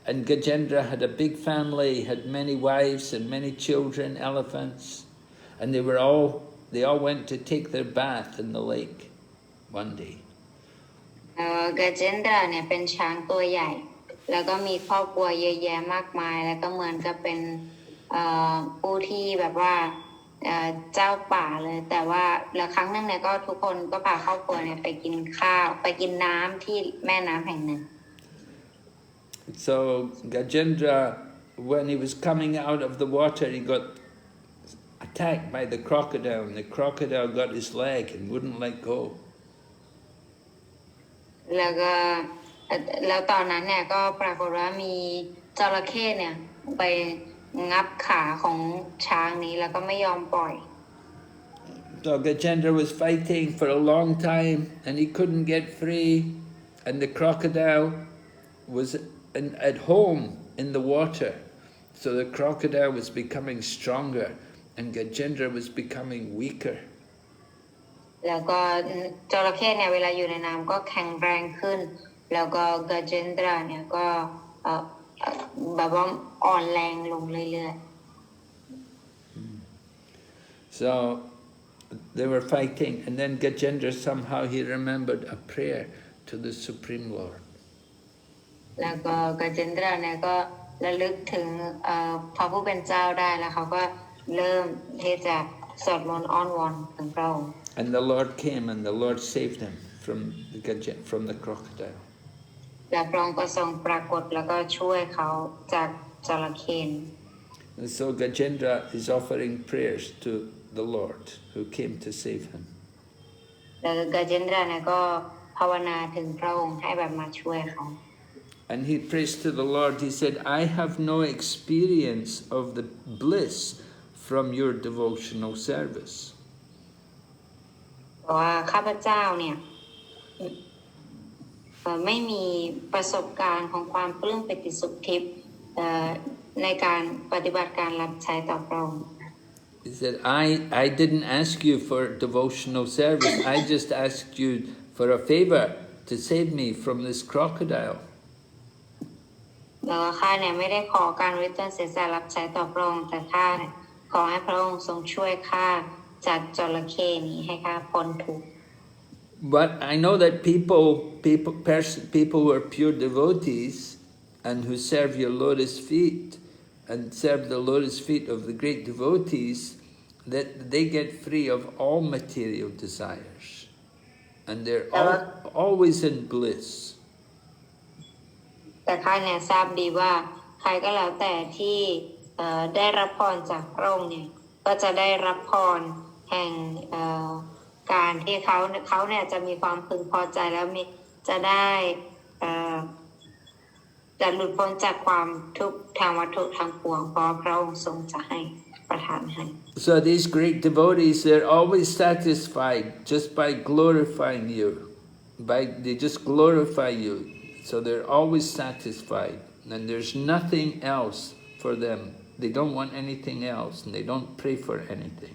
And Gajendra had a big family, had many wives and many children, elephants, and they all went to take their bath in the lake one day. กาเจนดราเนี่ยเป็นช้างตัวใหญ่แล้วก็มีครอบครัวเยอะแยะมากมายแล้วก็เหมือนกับเป็น ผู้ที่แบบว่าเจ้าป่าเลยแต่ว่าแล้วครั้งนึงเนี่ยก็ทุกคนก็พาครอบครัวเนี่ยไปกินข้าวไปกินน้ำที่แม่น้ำแห่งหนึ่ง So Gajendra, when he was coming out of the water, he got attacked by the crocodile, and the crocodile got his leg and wouldn't let go. แล้วตอนนั้นเนี่ยก็ปรากฏว่ามีจระเข้เนี่ยไปงับขาของช้างนี้แล้วก็ไม่ยอมปล่อย So Gajendra was fighting for a long time, and he couldn't get free, and the crocodile was at home in the water. So the crocodile was becoming stronger, and Gajendra was becoming weaker. แล้วก็จระเข้เนี่ยเวลาอยู่ในน้ำก็แข็งแรงขึ้นแล้วก็กาเจนดราเนี่ยก็แบบว่าอ่อนแรงลงเรื่อยๆ So they were fighting, and then Gajendra somehow he remembered a prayer to the Supreme Lord. แล้วก็กาเจนดราเนี่ยก็ระลึกถึงพระผู้เป็นเจ้าได้แล้วเขาก็เริ่มที่จะสวดมนต์อ้อนวอนถึงพระองค์ And the Lord came, and the Lord saved him from the crocodile. และพระองค์ก็ทรงปรากฏแล้วก็ช่วยเขาจากจระเข้ And so Gajendra is offering prayers to the Lord who came to save him. แล้วกาเจนดราเนี่ยก็ภาวนาถึงพระองค์ให้แบบมาช่วยเขา And he prays to the Lord. He said, I have no experience of the bliss from your devotional service. เพราะว่าข้าพเจ้าเนี่ยไม่มีประสบการณ์ของความปลื้มปิติสุขทิพย์ในการปฏิบัติการรับใช้ต่อพระองค์ He said, I didn't ask you for devotional service. I just asked you for a favor to save me from this crocodile. แล้วข้าเนี่ยไม่ได้ขอการวิจารณ์เสียสละรับใช้ต่อพระองค์แต่ข้าเนี่ยขอให้พระองค์ทรงช่วยข้าจากจระเข้นี้ให้ข้าพ้นทุกข์ But I know that people who are pure devotees and who serve your lotus feet and serve the lotus feet of the great devotees, that they get free of all material desires, and they're always in bliss. แต่ข้าเนี่ยทราบดีว่าใครก็แล้วแต่ที่ได้รับพรจากพระองค์เนี่ยก็จะได้รับพรแห่งการที่เขาเนี่ยจะมีความพึงพอใจแล้วจะได้จะหลุดพ้นจากความทุกข์ทางวัตถุทางปวงเพราะพระองค์ทรงจะให้ประทานให้ So these great devotees, they're always satisfied just by glorifying you. They just glorify you. So they're always satisfied, and there's nothing else for them. They don't want anything else, and they don't pray for anything.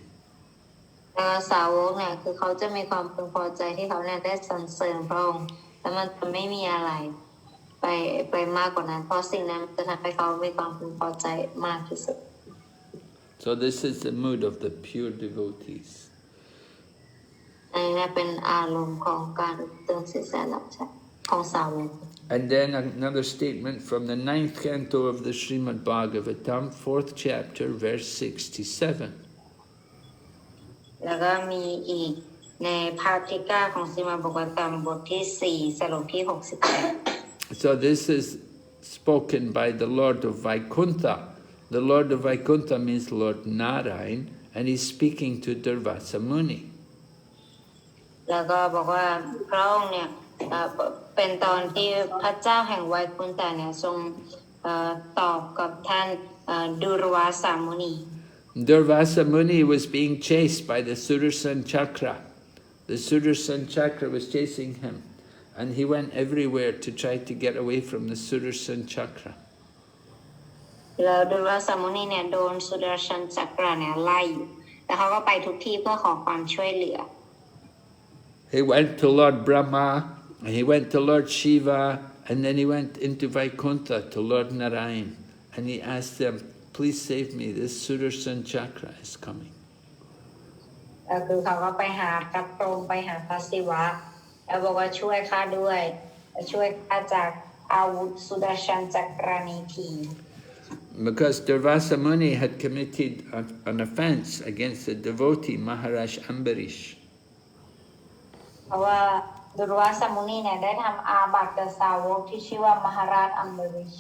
สาวกเนี่ยคือเขาจะมีความพึงพอใจที่เขาเนี่ยได้สรรเสริญพระองค์แล้วมันจะไม่มีอะไรไปมากกว่านั้นเพราะสิ่งนั้นจะทำให้เขามีความพึงพอใจมากที่สุด So this is the mood of the pure devotees. อันนี้เป็นอารมณ์ของการตึงศีรษะรับใช้ของสาวก And then another statement from the 9th canto of the Srimad Bhagavatam, 4th chapter, verse 67. แล้วก็มีอีกในภาคที่9ของสีมาบกตามบทที่4สรุปที่68 So this is spoken by the Lord of Vaikuntha. The Lord of Vaikuntha means Lord Narayan, and he's speaking to Durvasa Muni. แล้วก็บอกว่าพระองค์เนี่ยเป็นตอนที่พระเจ้าแห่งไวกุนทะเนี่ยทรงตอบกับท่านดุรวาสามุนี Durvasa Muni was being chased by the Sudarshan Chakra. The Sudarshan Chakra was chasing him, and he went everywhere to try to get away from the Sudarshan Chakra. แล้วดุรวาสามุนีเนี่ยโดนสุดาชันจักรเนี่ยไล่แล้วเขาก็ไปทุกที่เพื่อขอความช่วยเหลือ He went to Lord Brahma, and he went to Lord Shiva, and then he went into Vaikuntha to Lord Narayan, and he asked them, please save me, this Sudarshan Chakra is coming. คือเขาก็ไปหาพระพรหมไปหาพระศิวะแล้วบอกว่าช่วยข้าด้วยช่วยข้าจากอาวุธสุดาชันจักรนี้ที Because Durvasa Muni had committed an offense against the devotee Maharaj Ambarish. เพราะว่าดุรวาสมุนีเนี่ยได้ทำอาบัติกับสาวกที่ชื่อว่ามหาราชอัมบริช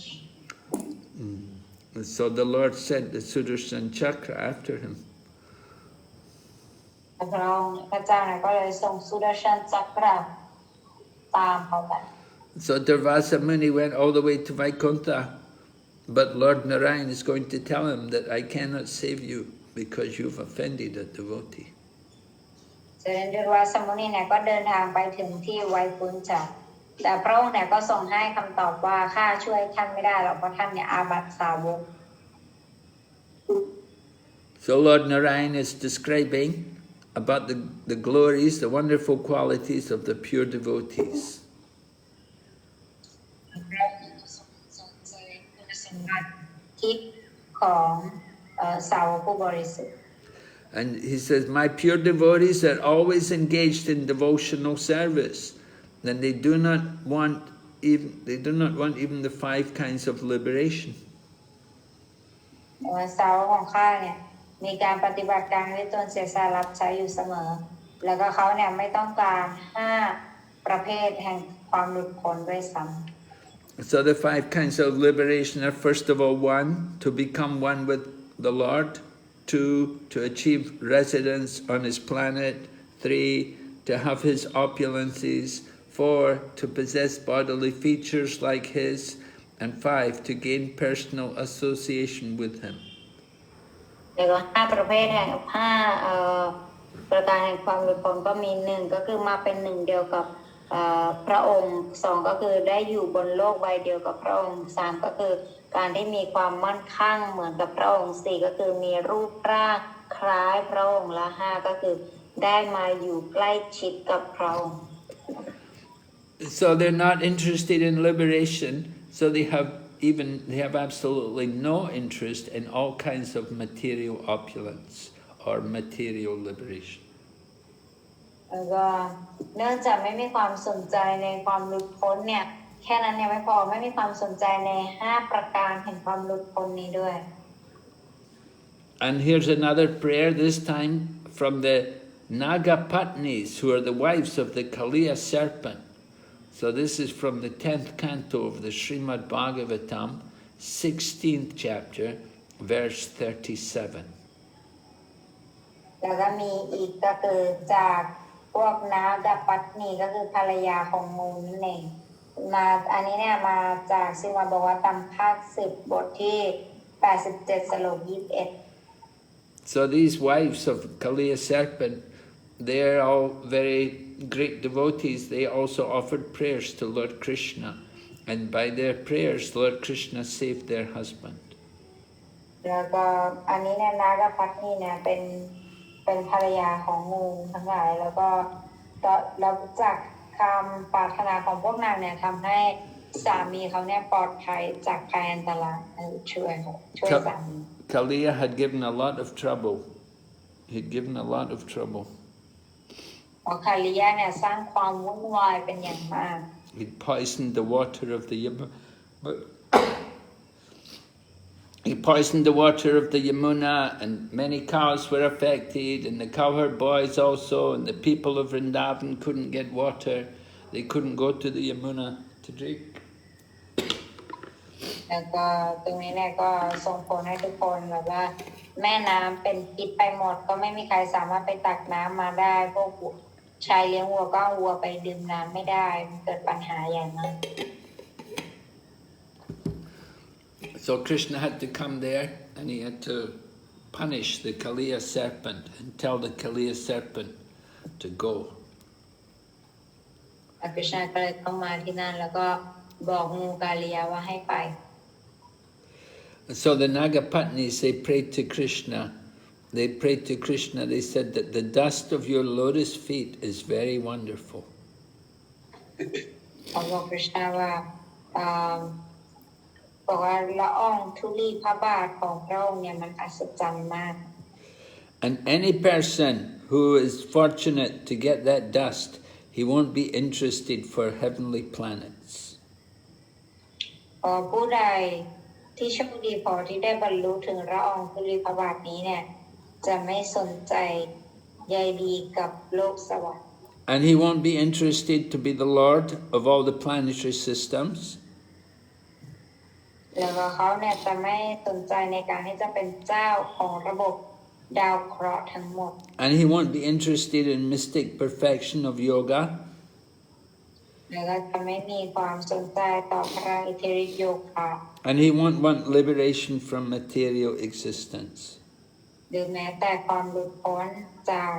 So the Lord sent the Sudarshan Chakra after him. พระเจ้าเนี่ยก็เลยส่งสุดาชันจักรตามเขาไป So Durvasa Muni went all the way to Vaikuntha, but Lord Narayan is going to tell him that I cannot save you because you've offended a devotee. เสด็จดุรวาสมุนีเนี่ยก็เดินทางไปถึงที่ไวกุนจาแต่พระองค์เนี่ยก็ส่งให้คำตอบว่าข้าช่วยท่านไม่ได้หรอกเพราะท่านเนี่ยอาบัติสาวก So Lord Narayan is describing about the glories, the wonderful qualities of the pure devotees. And he says, my pure devotees are always engaged in devotional service. Then they do not want even the 5 kinds of liberation. สาวกของข้าเนี่ยมีการปฏิบัติการด้วยตนเสียสละรับใช้อยู่เสมอแล้วก็เขาเนี่ยไม่ต้องการ5ประเภทแห่งความหลุดพ้นด้วยซ้ำ So the 5 kinds of liberation are, first of all, 1, to become one with the Lord; 2, to achieve residence on his planet; 3, to have his opulences; 4, to possess bodily features like his; and 5, to gain personal association with him. แล้วก็5ประเภทแห่ง5ประการแห่งความหลุดพ้นก็มี1ก็คือมาเป็นหนึ่งเดียวกับพระองค์2ก็คือได้อยู่บนโลกใบเดียวกับพระองค์3ก็คือการที่มีความมั่นคงเหมือนกับพระองค์4ก็คือมีรูปร่างคล้ายพระองค์และ5ก็คือได้มาอยู่ใกล้ชิดกับพระองค์ So they're not interested in liberation, so they have absolutely no interest in all kinds of material opulence or material liberation. แล้วก็เนื่องจากไม่มีความสนใจในความหลุดพ้นเนี่ยแค่นั้นยังไม่พอไม่มีความสนใจใน5ประการแห่งความหลุดพ้นนี้ด้วย And here's another prayer, this time from the Nagapatnis, who are the wives of the Kaliya serpent. So this is from the 10th canto of the Srimad Bhagavatam, 16th chapter, verse 37. แล้วก็มีอีกก็คือจากพวกนาดปัตนีก็คือภรรยาของมูลนั่นเองมาอันนี้เนี่ยมาจากซิมาบอกว่าตามภาค10บทที่87สโลก21 So these wives of Kaliya serpent, they are all very great devotees. They also offered prayers to Lord Krishna, and by their prayers Lord Krishna saved their husband. แล้วก็อันนี้เนี่ยนาดปัตนีเนี่ยเป็นภรรยาของงูทั้งหลายแล้วก็แล้วจากคำปรารถนาของพวกนางเนี่ยทำให้สามีเขาเนี่ยปลอดภัยจากภัยอันตรายช่วยสามี Kaliya had given a lot of trouble. He'd given a lot of trouble. คาลิยะเนี่ยสร้างความวุ่นวายเป็นอย่างมาก He'd poisoned the water of the Yamuna. He poisoned the water of the Yamuna, and many cows were affected, and the cowherd boys also, and the people of Vrindavan couldn't get water. They couldn't go to the Yamuna to drink. แล้วก็ตรงนี้เนี่ยก็ส่งผลให้ทุกคนแบบว่าแม่น้ำเป็นพิษไปหมดก็ไม่มีใครสามารถไปตักน้ำมาได้พวกชายเลี้ยงวัวก็เอาวัวไปดื่มน้ำไม่ได้เกิดปัญหาอย่างนั้น So Krishna had to come there, and he had to punish the Kaliya serpent and tell the Kaliya serpent to go. คริชนาก็เลยต้องมาที่นั่นแล้วก็บอกงูกาลิยะว่าให้ไป So the Nagapatnis, they prayed to Krishna. They prayed to Krishna. They said that the dust of your lotus feet is very wonderful. เขาบอกคริชนาว่าบอกว่าละอองธุลีพระบาทของพระองค์เนี่ยมันอัศจรรย์มาก And any person who is fortunate to get that dust, he won't be interested for heavenly planets. ผู้ใด ที่โชคดีพอที่ได้บรรลุถึงละอองธุลีพระบาทนี้เนี่ยจะไม่สนใจใยดีกับโลกสวรรค์ And he won't be interested to be the Lord of all the planetary systems. แล้วก็เขาเนี่ยจะไม่สนใจในการที่จะเป็นเจ้าของระบบดาวเคราะห์ทั้งหมด And he won't be interested in mystic perfection of yoga. แล้วก็จะไม่มีความสนใจต่อพระอิทธิฤทธิโยคะ And he won't want liberation from material existence. หรือแม้แต่ความหลุดพ้นจาก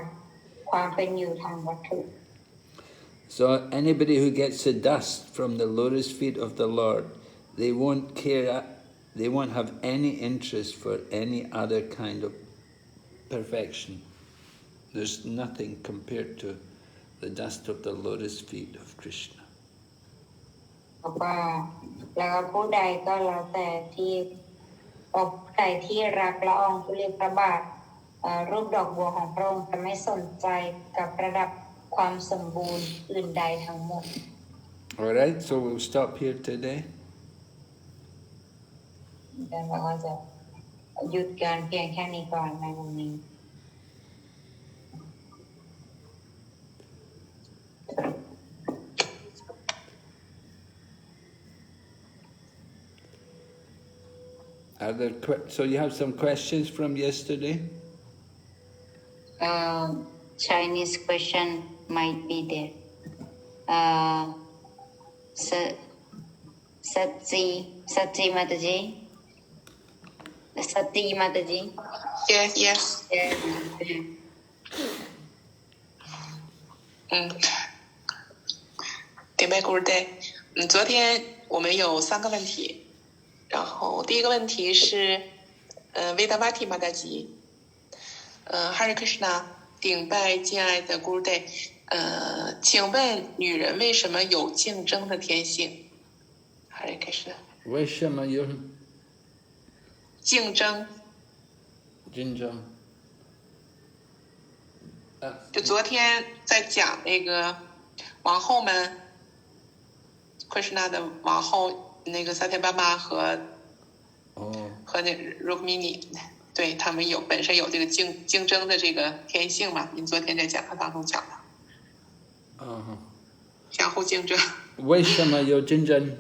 ความเป็นอยู่ทางวัตถุ So anybody who gets the dust from the lotus feet of the Lord, they won't care, they won't have any interest for any other kind of perfection. There's nothing compared to the dust of the lotus feet of Krishna. บอกว่าแล้วก็ผู้ใดก็แล้วแต่ที่ผู้ใดที่รักละอองธุลีพระบาทรูปดอกบัวของพระองค์จะไม่สนใจกับระดับความสมบูรณ์อื่นใดทั้งหมด All right, so we'll stop here today. ดังนั้นเราก็จะหยุดการเพียงแค่นี้ก่อนในวันนี้ So you have some questions from yesterday? Chinese question might be there. Satji Mataji. Satji Mataji. Yes. 顶拜 Good day。昨天我们有3个问题，然后第一个问题是Vedavati Mataji。Hare Krishna， 顶拜敬爱的 Good day。请问女人为什么有竞争的天性 ？Hare Krishna。为什么有竞争？竞争？就昨天在讲那个王后们 ，Krishna 的王后那个萨提巴玛和那 Rukmini， 对他们本身有这个竞争的这个天性嘛？您昨天在讲课当中讲的，相互竞争。为什么有竞争？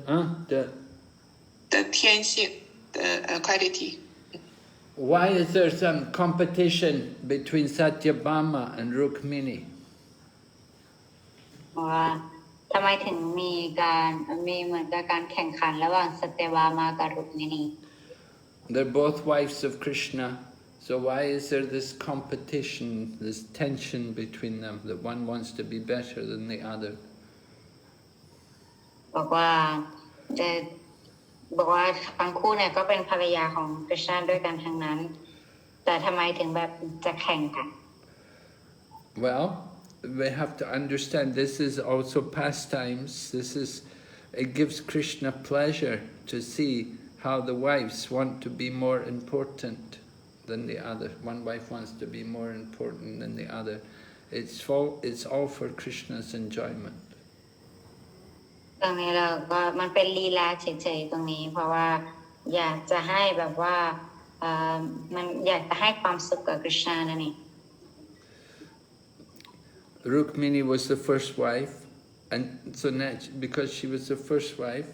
的天性的quality。Why is there some competition between Satyabhama and Rukmini? ว่าทำไมถึงมีเหมือนกับการแข่งขันระหว่างสัตยวามากับรุกมินี They're both wives of Krishna, so why is there this competition, this tension between them, that one wants to be better than the other? บอกว่าทั้งคู่เนี่ยก็เป็นภรรยาของกฤษณะด้วยกันทั้งนั้นแต่ทำไมถึงแบบจะแข่งกัน Well, we have to understand this is also pastimes. It gives Krishna pleasure to see how the wives want to be more important than the other. One wife wants to be more important than the other. It's all for Krishna's enjoyment. ตรงนี้เราก็มันเป็นลีลาเฉยๆตรงนี้เพราะว่าอยากจะให้แบบว่ามันอยากจะให้ความสุขกับกฤษณะนั่นเอง Rukmini was the first wife, and so because she was the first wife,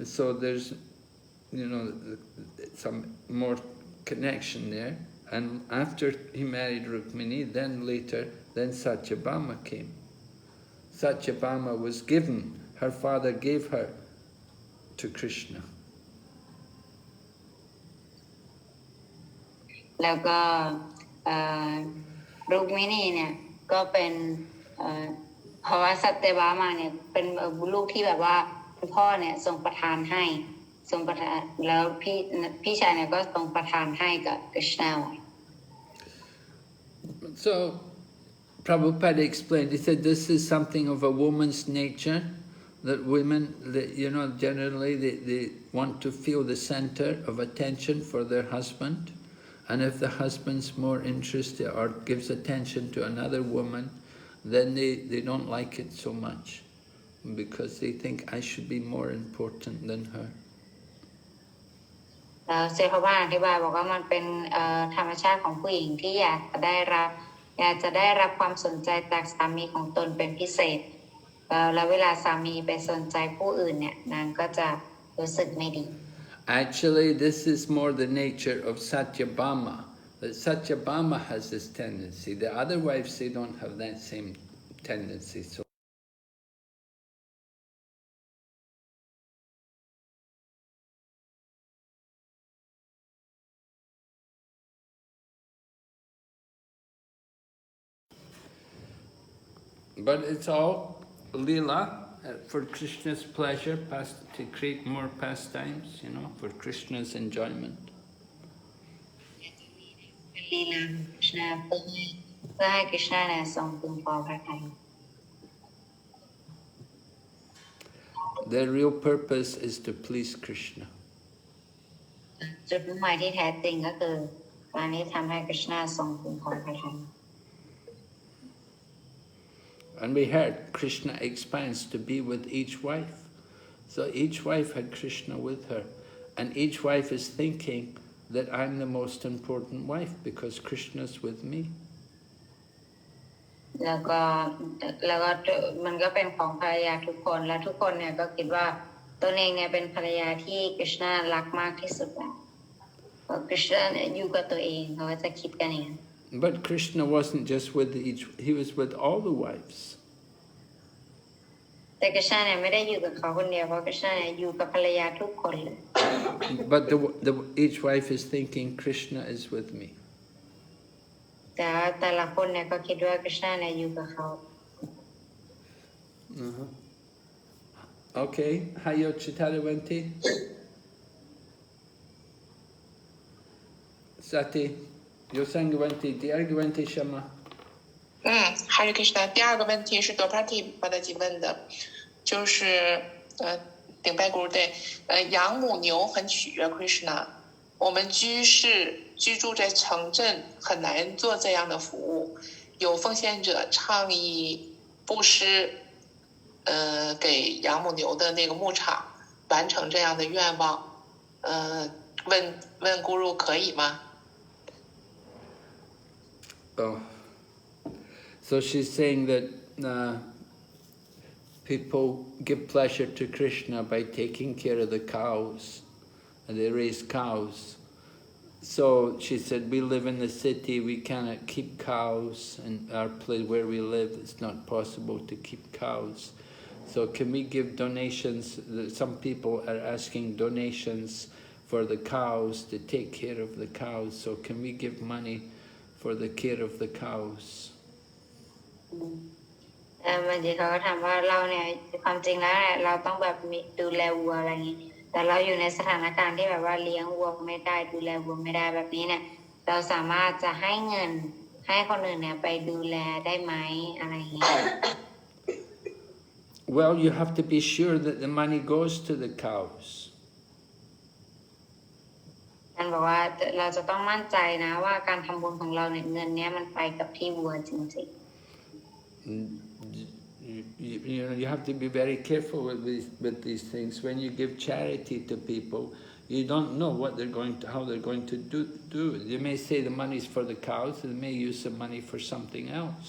so there's some more connection there. And after he married Rukmini, then Satyabhama came. Satyabhama was given. Her father gave her to Krishna. แล้วก็รุกมินีเนี่ยก็เป็นเพราะว่าสัตยวามาเนี่ยเป็นลูกที่แบบว่าคุณพ่อเนี่ยทรงประทานให้แล้วพี่ชายเนี่ยก็ทรงประทานให้กับกฤษณะ So Prabhupada explained, he said this is something of a woman's nature. That women, generally they want to feel the center of attention for their husband, and if the husband's more interested or gives attention to another woman, then they don't like it so much, because they think I should be more important than her. เซลล์บ้านอธิบายบอกว่ามันเป็นธรรมชาติของผู้หญิงที่อยากจะได้รับความสนใจจากสามีของตนเป็นพิเศษแล้วเวลาสามีไปสนใจผู้อื่นเนี่ยนางก็จะรู้สึกไม่ดี Actually, this is more the nature of Satyabhama. That Satyabhama has this tendency. The other wives, they don't have that same tendency. So but it's all lila for Krishna's pleasure, to create more pastimes, you know, for Krishna's enjoyment. ลีลาคริชนาเพื่อให้คริชนาเนี่ยทรงพึงพอพระทัย Their real purpose is to please Krishna. จุดมุ่งหมายที่แท้จริงก็คือการที่ทำให้คริชนาทรงพึงพอพระทัย And we heard Krishna expands to be with each wife. So each wife had Krishna with her. And each wife is thinking that I'm the most important wife because Krishna's with me. แล้วก็มันก็เป็นของภรรยาทุกคนและทุกคนเนี่ยก็คิดว่าตนเองเนี่ยเป็นภรรยาที่คริชนารักมากที่สุดแล้วคริชนาเนี่ยอยู่กับตัวเองเขาก็จะคิดกันอย่างนั้น But Krishna wasn't just with he was with all the wives. แต่คริชนาเนี่ยไม่ได้อยู่กับเขาคนเดียวเพราะคริชนาเนี่ยอยู่กับภรรยาทุกคนเลย But each wife is thinking Krishna is with me. แต่ละคนเนี่ยก็คิดว่าคริชนาเนี่ยอยู่กับเขา Okay, Hayo Chitaravanti. Sati, Yosangavanti, Diargavanti Shama. Hare Krishna， 第二个问题是多帕提把他提问的，就是顶拜古对，养母牛很取悦 Krishna， 我们居士居住在城镇很难做这样的服务，有奉献者倡议布施，给养母牛的那个牧场完成这样的愿望，问 Guru 可以吗？ Oh. So she's saying that people give pleasure to Krishna by taking care of the cows, and they raise cows. So she said, we live in the city, we cannot keep cows, and our place where we live, it's not possible to keep cows. So can we give donations? Some people are asking donations for the cows, to take care of the cows. So can we give money for the care of the cows? บางทีเขาก็ถามว่าเราเนี่ยความจริงแล้วเราต้องแบบดูแลวัวอะไรอย่างนี้แต่เราอยู่ในสถานการณ์ที่แบบว่าเลี้ยงวัวไม่ได้ดูแลวัวไม่ได้แบบนี้เนี่ยเราสามารถจะให้เงินให้คนอื่นเนี่ยไปดูแลได้ไหมอะไรอย่างนี้ Well, you have to be sure that the money goes to the cows. ท่านบอกว่าเราจะต้องมั่นใจนะว่าการทำบุญของเราเนี่ยเงินเนี้ยมันไปกับที่วัวจริงๆYou have to be very careful with these things. When you give charity to people, you don't know how they're going to do. You may say the money is for the cows, they may use the money for something else.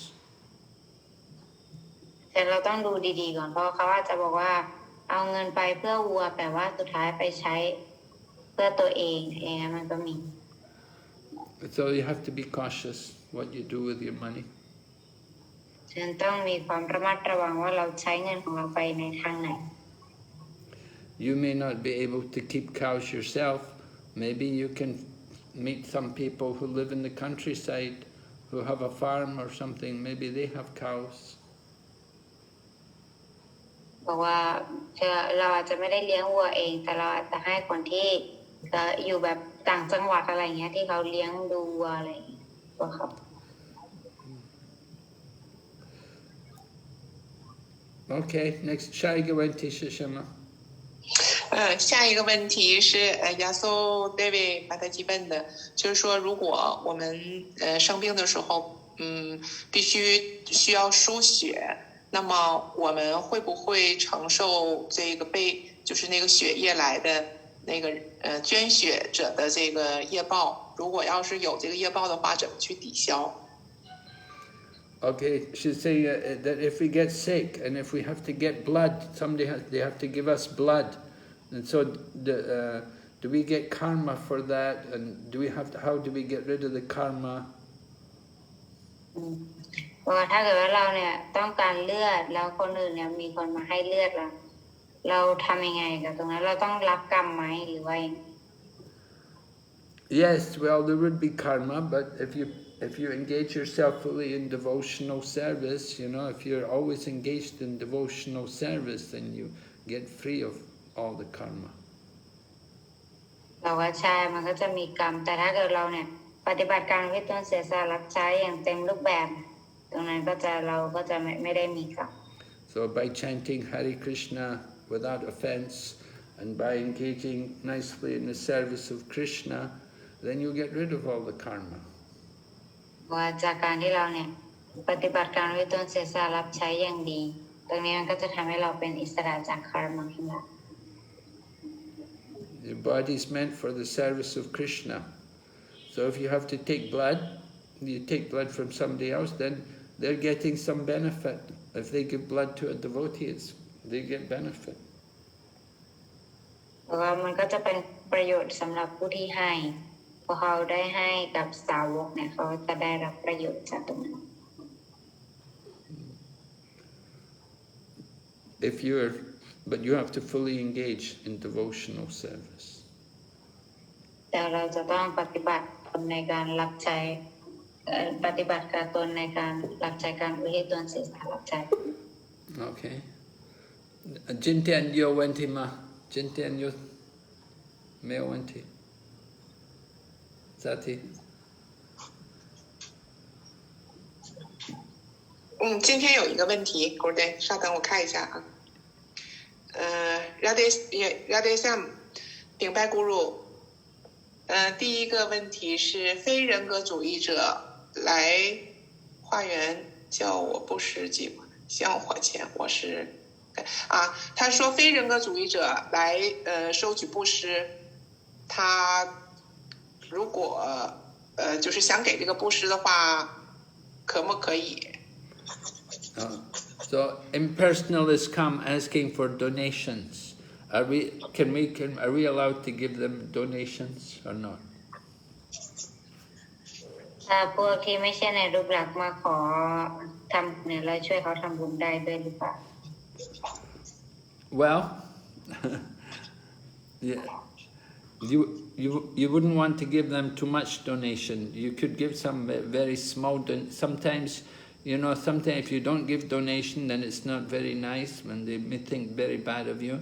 แต่เราต้องดูดีๆก่อนเพราะเขาอาจจะบอกว่าเอาเงินไปเพื่อวัวแต่ว่าสุดท้ายไปใช้เพื่อตัวเองมันก็มี So you have to be cautious what you do with your money. ฉันต้องมีความระมัดระวังว่าเราใช้เงินของเราไปในทางไหน You may not be able to keep cows yourself. Maybe you can meet some people who live in the countryside, who have a farm or something. Maybe they have cows. บอกว่าเราอาจจะไม่ได้เลี้ยงวัวเองแต่เราอาจจะให้คนที่อยู่แบบต่างจังหวัดอะไรเงี้ยที่เขาเลี้ยงดูวัวอะไรก็ครับ Okay, next Shaigavanti Shishama. 下一个问题是亚苏 David 把他提问的，就是说如果我们生病的时候，需要输血，那么我们会不会承受这个就是那个血液来的那个捐血者的这个业报，如果要是有这个业报的话，怎么去抵消？ Okay, she's saying that if we get sick and if we have to get blood, they have to give us blood, and so do we get karma for that? And how do we get rid of the karma? ว่าถ้าเกิดว่าเราเนี่ยต้องการเลือดแล้วคนอื่นเนี่ยมีคนมาให้เลือดเราทำยังไงกับตรงนั้นเราต้องรับกรรมไหมหรือว่า Yes, well, there would be karma, but if you engage yourself fully in devotional service, if you're always engaged in devotional service, then you get free of all the karma. เราว่าใช่มันก็จะมีกรรมแต่ถ้าเกิดเราเนี่ยปฏิบัติการวิตนเสียสละรับใช้อย่างเต็มรูปแบบตรงนั้นเราก็จะไม่ได้มีกรรม So by chanting Hare Krishna without offense and by engaging nicely in the service of Krishna, then you get rid of all the karma. ว่าจากการที่เราเนี่ยปฏิบัติการวิตนเสียสละรับใช้อย่างดีตรงนี้มันก็จะทำให้เราเป็นอิสระจาก karma ทั้งหมด Your body is meant for the service of Krishna. So if you have to take blood, you take blood from somebody else, then they're getting some benefit. If they give blood to a devotee, they get benefit. เพราะว่ามันก็จะเป็นประโยชน์สำหรับผู้ที่ให้พอเขาได้ให้กับสาวกเนี่ยเขาจะได้รับประโยชน์จากตรงนั้น But you have to fully engage in devotional service. แต่เราจะต้องปฏิบัติตนในการรับใช้ปฏิบัติการตนในการรับใช้การอุทิศตนเสียสละรับใช้ Okay. Jintian yo wenti ma. Jintian yo meo wenti. Sati. 今天有一个问题 ，Gordon， 稍等我看一下啊。Radhe Sam， 顶拜咕噜。第一个问题是非人格主义者来化缘叫我布施计划，向我钱，我是他说非人格主义者来收取布施，他如果就是想给这个布施的话，可不可以？ So impersonalists come asking for donations. Are we allowed to give them donations or not? ถ้าพวกที่ไม่ใช่ในรูปลักษณ์มาขอทำเนี่ยเราช่วยเขาทำบุญได้ด้วยหรือเปล่า Well, yeah, you wouldn't want to give them too much donation. You could give some very small sometimes. Sometimes if you don't give donation, then it's not very nice, and they may think very bad of you.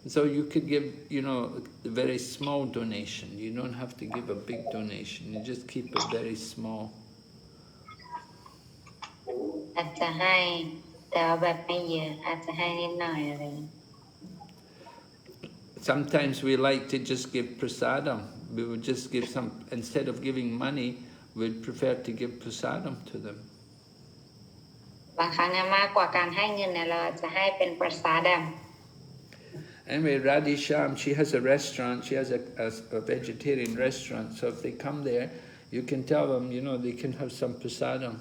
So you could give, a very small donation. You don't have to give a big donation. You just keep it very small. อาจจะให้แต่ว่าแบบไม่เยอะอาจจะให้นิดหน่อยอะไร Sometimes we like to just give prasadam. We would just give some, instead of giving money, we'd prefer to give prasadam to them. บางครั้งเนี่ยมากกว่าการให้เงินเนี่ยเราจะให้เป็นประสาดม Anyway, Radhisham, she has a restaurant. She has a vegetarian restaurant. So if they come there, you can tell them, they can have some prasadam.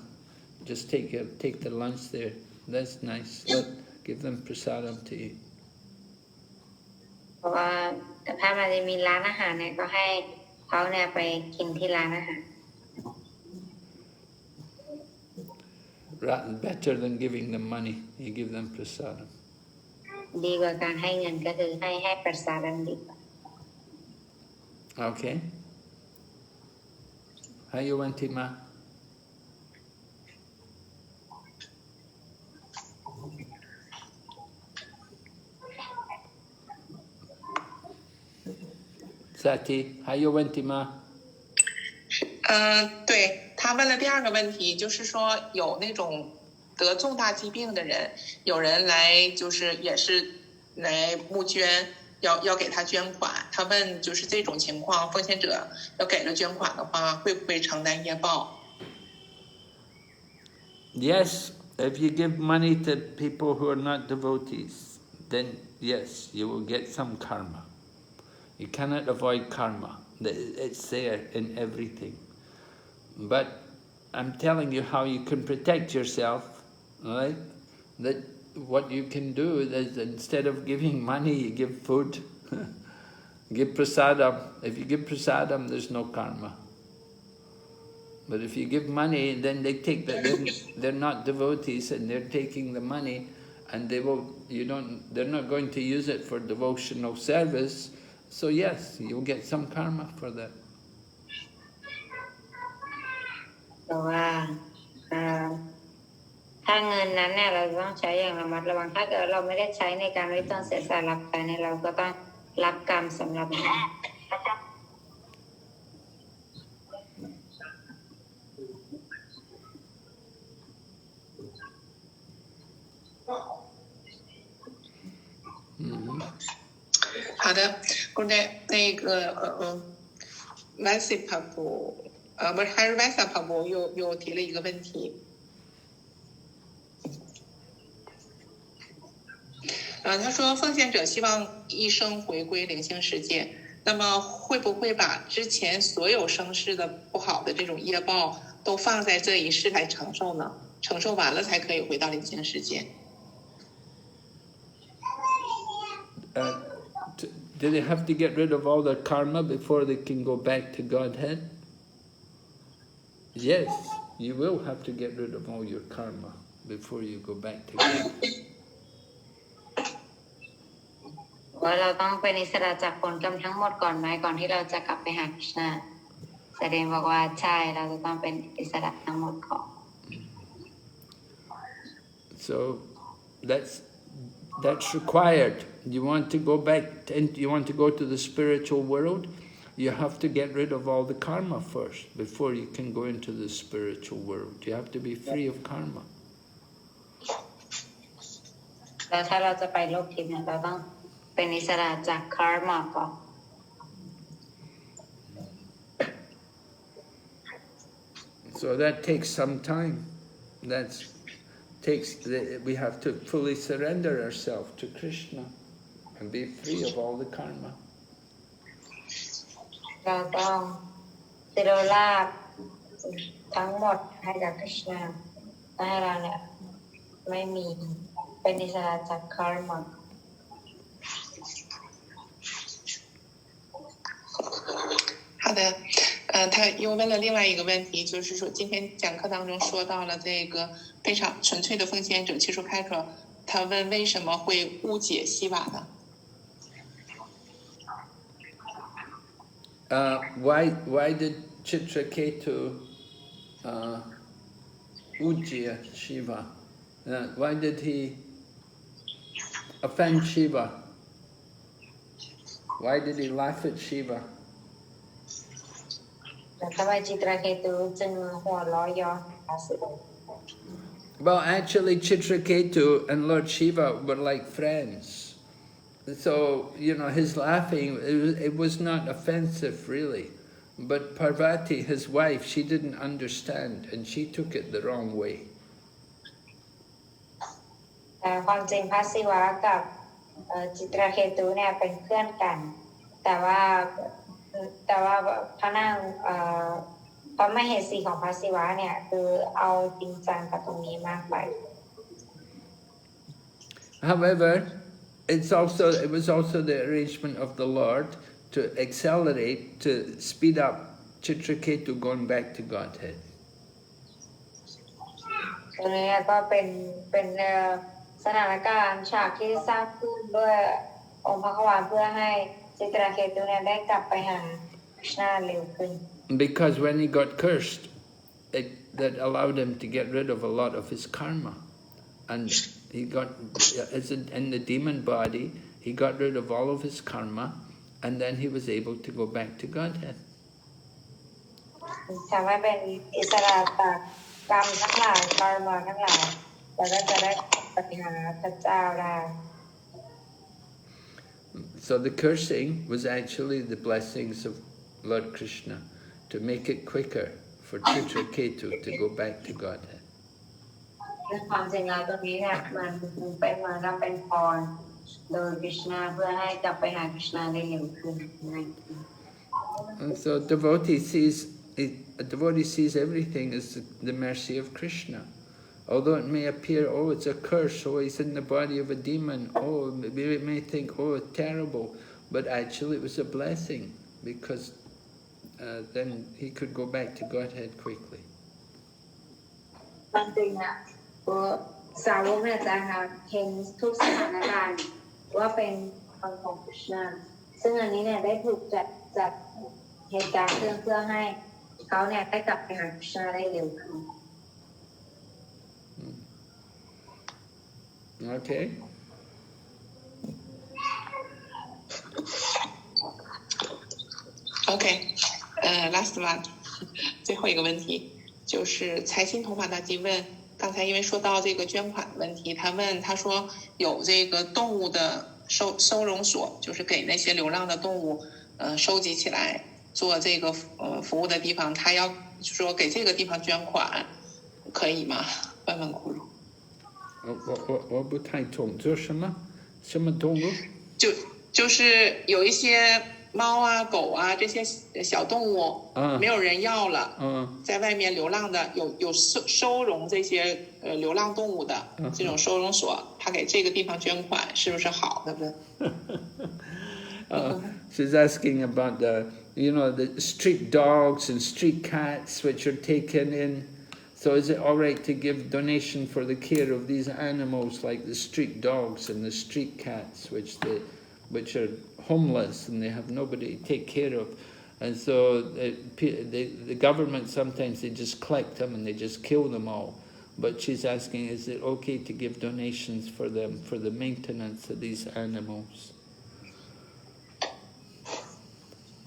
Just take the lunch there. That's nice. Give them prasadam to eat. เพราะว่าถ้ามันจะมีร้านอาหารเนี่ยก็ให้เขาเนี่ยไปกินที่ร้านอาหาร Better than giving them money. You give them prasadam. ดีกว่าการให้เงินก็คือให้ประสาดมดีกว่า Okay. How you went, Tima? Sati, how you went, Tima? 对，他问了第二个问题，就是说有那种得重大疾病的人，有人来就是也是来募捐，要给他捐款。他问就是这种情况，奉献者要给了捐款的话，会不会承担业报？ Yes, if you give money to people who are not devotees, then yes, you will get some karma. You cannot avoid karma. It's there in everything. But I'm telling you how you can protect yourself, right? That what you can do is instead of giving money, you give food. Give prasadam. If you give prasadam, there's no karma. But if you give money, then they take that. They're not devotees, and they're taking the money, and they will. They're not going to use it for devotional service. So yes, you'll get some karma for that. แต่ว่าถ้าเงินนั้นเนี่ยเราต้องใช้อย่างระมัดระวังถ้าเกิดเราไม่ได้ใช้ในการไม่ต้องเสียสละรับไปเนี่ยเราก็ต้องรับกรรมสำหรับมัน 好的，刚才那个Vasip 帕布，不是还是 Vasa 帕布又提了一个问题。他说奉献者希望一生回归灵性世界，那么会不会把之前所有生世的不好的这种业报都放在这一世来承受呢？承受完了才可以回到灵性世界。Do they have to get rid of all their karma before they can go back to Godhead? Yes, you will have to get rid of all your karma before you go back to Godhead. ว่าเราต้องเป็นอิสระจากผลกรรมทั้งหมดก่อนไหมก่อนที่เราจะกลับไปหาคริชนาแสดงบอกว่าใช่เราจะต้องเป็นอิสระทั้งหมดก่อน So that's required. You want to go back and you want to go to the spiritual world, you have to get rid of all the karma first before you can go into the spiritual world. You have to be free of karma. แล้วถ้าเราจะไปโลกทิพย์เนี่ยเราต้องเป็นอิสระจากคาร์มาก่อน So that takes some time. We have to fully surrender ourselves to Krishna and be free of all the karma. เราต้องสิโรราบทั้งหมดให้กับคริชนาให้เราเนี่ยไม่มีเป็นอิสระจากคาร์มา 好的，他又问了另外一个问题，就是说今天讲课当中说到了这个非常纯粹的奉献者切出开口，他问为什么会误解希瓦呢？Why did Chitraketu ujjya Shiva? Why did he offend Shiva? Why did he laugh at Shiva? ทำไมจิตราเคตุจึงหัวเราะย้อนอาสุร Well, actually, Chitraketu and Lord Shiva were like friends. So, his laughing, it was not offensive, really. But Parvati, his wife, she didn't understand, and she took it the wrong way. แต่ความจริงพระศิวะกับจิตราเคตุเนี่ยเป็นเพื่อนกันแต่ว่าพระนางพระมเหสีของพระศิวะเนี่ยคือเอาจริงจังกับตรงนี้มากไป However, it was also the arrangement of the Lord to accelerate, to speed up Chitraketu going back to Godhead. ตรงนี้ก็เป็นสถานการณ์ฉากที่สร้างขึ้นด้วยองค์พระขวานเพื่อให้จิตราเคตุเนี่ยได้กลับไปหาคริชนาเร็วขึ้น Because when he got cursed, that allowed him to get rid of a lot of his karma. And he got, in the demon body, he got rid of all of his karma, and then he was able to go back to Godhead. ทำให้เป็นอิสระจากกรรมทั้งหลายกรรมทั้งหลายแล้วก็จะได้ปฏิหารพระเจ้าได้ So the cursing was actually the blessings of Lord Krishna to make it quicker for Chitraketu to go back to Godhead. ความจริงแล้วตรงนี้เนี่ยมันเป็นพร โดยคริชนาเพื่อให้กลับไปหาคริชนาได้เร็วขึ้น And so a devotee sees everything as the mercy of Krishna. Although it may appear, oh, it's a curse, oh, he's in the body of a demon, oh, maybe it may think, oh, it's terrible, but actually it was a blessing, because then he could go back to Godhead quickly. จริงอ่ะสาวกเนี่ยจะเห็นทุกสถานการณ์ว่าเป็นคนของคริชนาซึ่งอันนี้เนี่ยได้ถูกจัดเหตุการณ์เพื่อให้เขาเนี่ยได้กลับไปหาคริชนาได้เร็วขึ้น Okay. OK， last one， 最后一个问题就是财新同法大吉问，刚才因为说到这个捐款的问题，他说有这个动物的收容所，就是给那些流浪的动物收集起来做这个服务的地方，他要说给这个地方捐款，可以吗？问问苦如。我不太懂，这是什么动物？就是有一些猫啊、狗啊这些小动物，没有人要了，在外面流浪的，有收容这些流浪动物的这种收容所，他给这个地方捐款，是不是好的？She's asking about the street dogs and street cats which are taken in. So is it all right to give donation for the care of these animals like the street dogs and the street cats which are homeless and they have nobody to take care of? And so the government sometimes they just collect them and they just kill them all. But she's asking, is it okay to give donations for them for the maintenance of these animals?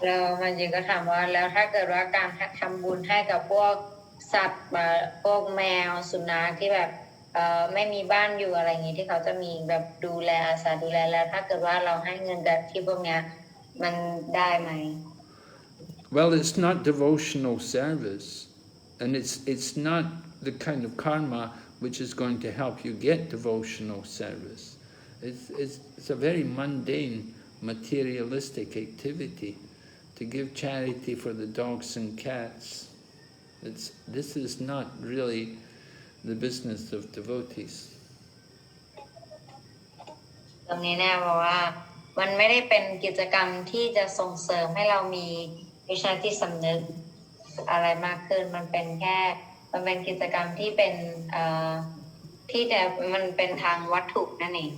แล้วมันยังก็ถามว่าแล้วถ้าเกิดว่าการทำบุญให้กับพวกสัตว์พวกแมวสุนัขที่แบบไม่มีบ้านอยู่อะไรอย่างนี้ที่เขาจะมีแบบดูแลอาสาดูแลแล้วถ้าเกิดว่าเราให้เงินแบบที่พวกเนี้ยมันได้ไหม Well, it's not devotional service, and it's not the kind of karma which is going to help you get devotional service. It's a very mundane, materialistic activity to give charity for the dogs and cats. This is not really the business of devotees. ตรงนี้แน่บอกว่ามันไม่ได้เป็นกิจกรรมที่จะส่งเสริมให้เรามีวิชาที่สำนึกอะไรมากขึ้นมันเป็นกิจกรรมที่เป็นที่แต่มันเป็นทางวัตถุนั่นเอง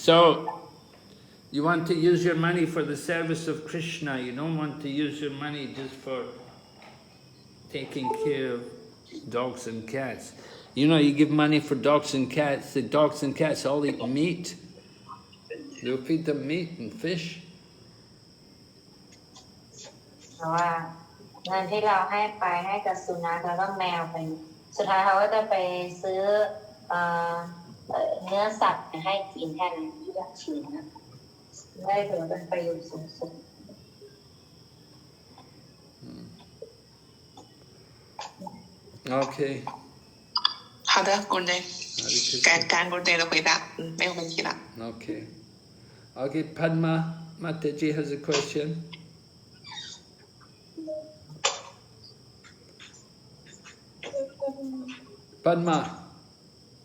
So you want to use your money for the service of Krishna. You don't want to use your money just for taking care of dogs and cats. You give money for dogs and cats. The dogs and cats all eat meat. They'll feed them meat and fish. เพราะว่าเงินที่เราให้กับสุนัขแล้วก็แมวไปสุดท้ายเขาก็จะไปซื้อเนื้อสัตว์ให้กินแทนที่จะชิมนะได้ถือว่าเป็นประโยชน์สูงสุด Okay. 好的 ，Good day。感 Good day 的回答，没有问题了。Okay. Okay, Padma Mataji has a question. Padma,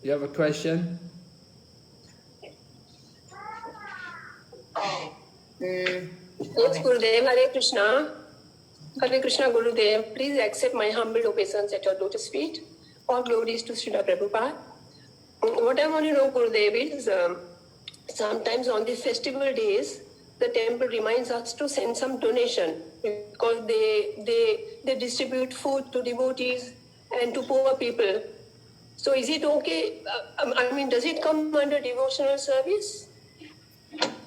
you have a question? Yes, Gurudev, Hare Krishna. Hare Krishna, Gurudev. Please accept my humble obeisance at your lotus feet. All glories to Srila Prabhupada. What I want to know, Gurudev, is sometimes on the festival days, the temple reminds us to send some donation because they distribute food to devotees and to poor people. So is it okay? Does it come under devotional service?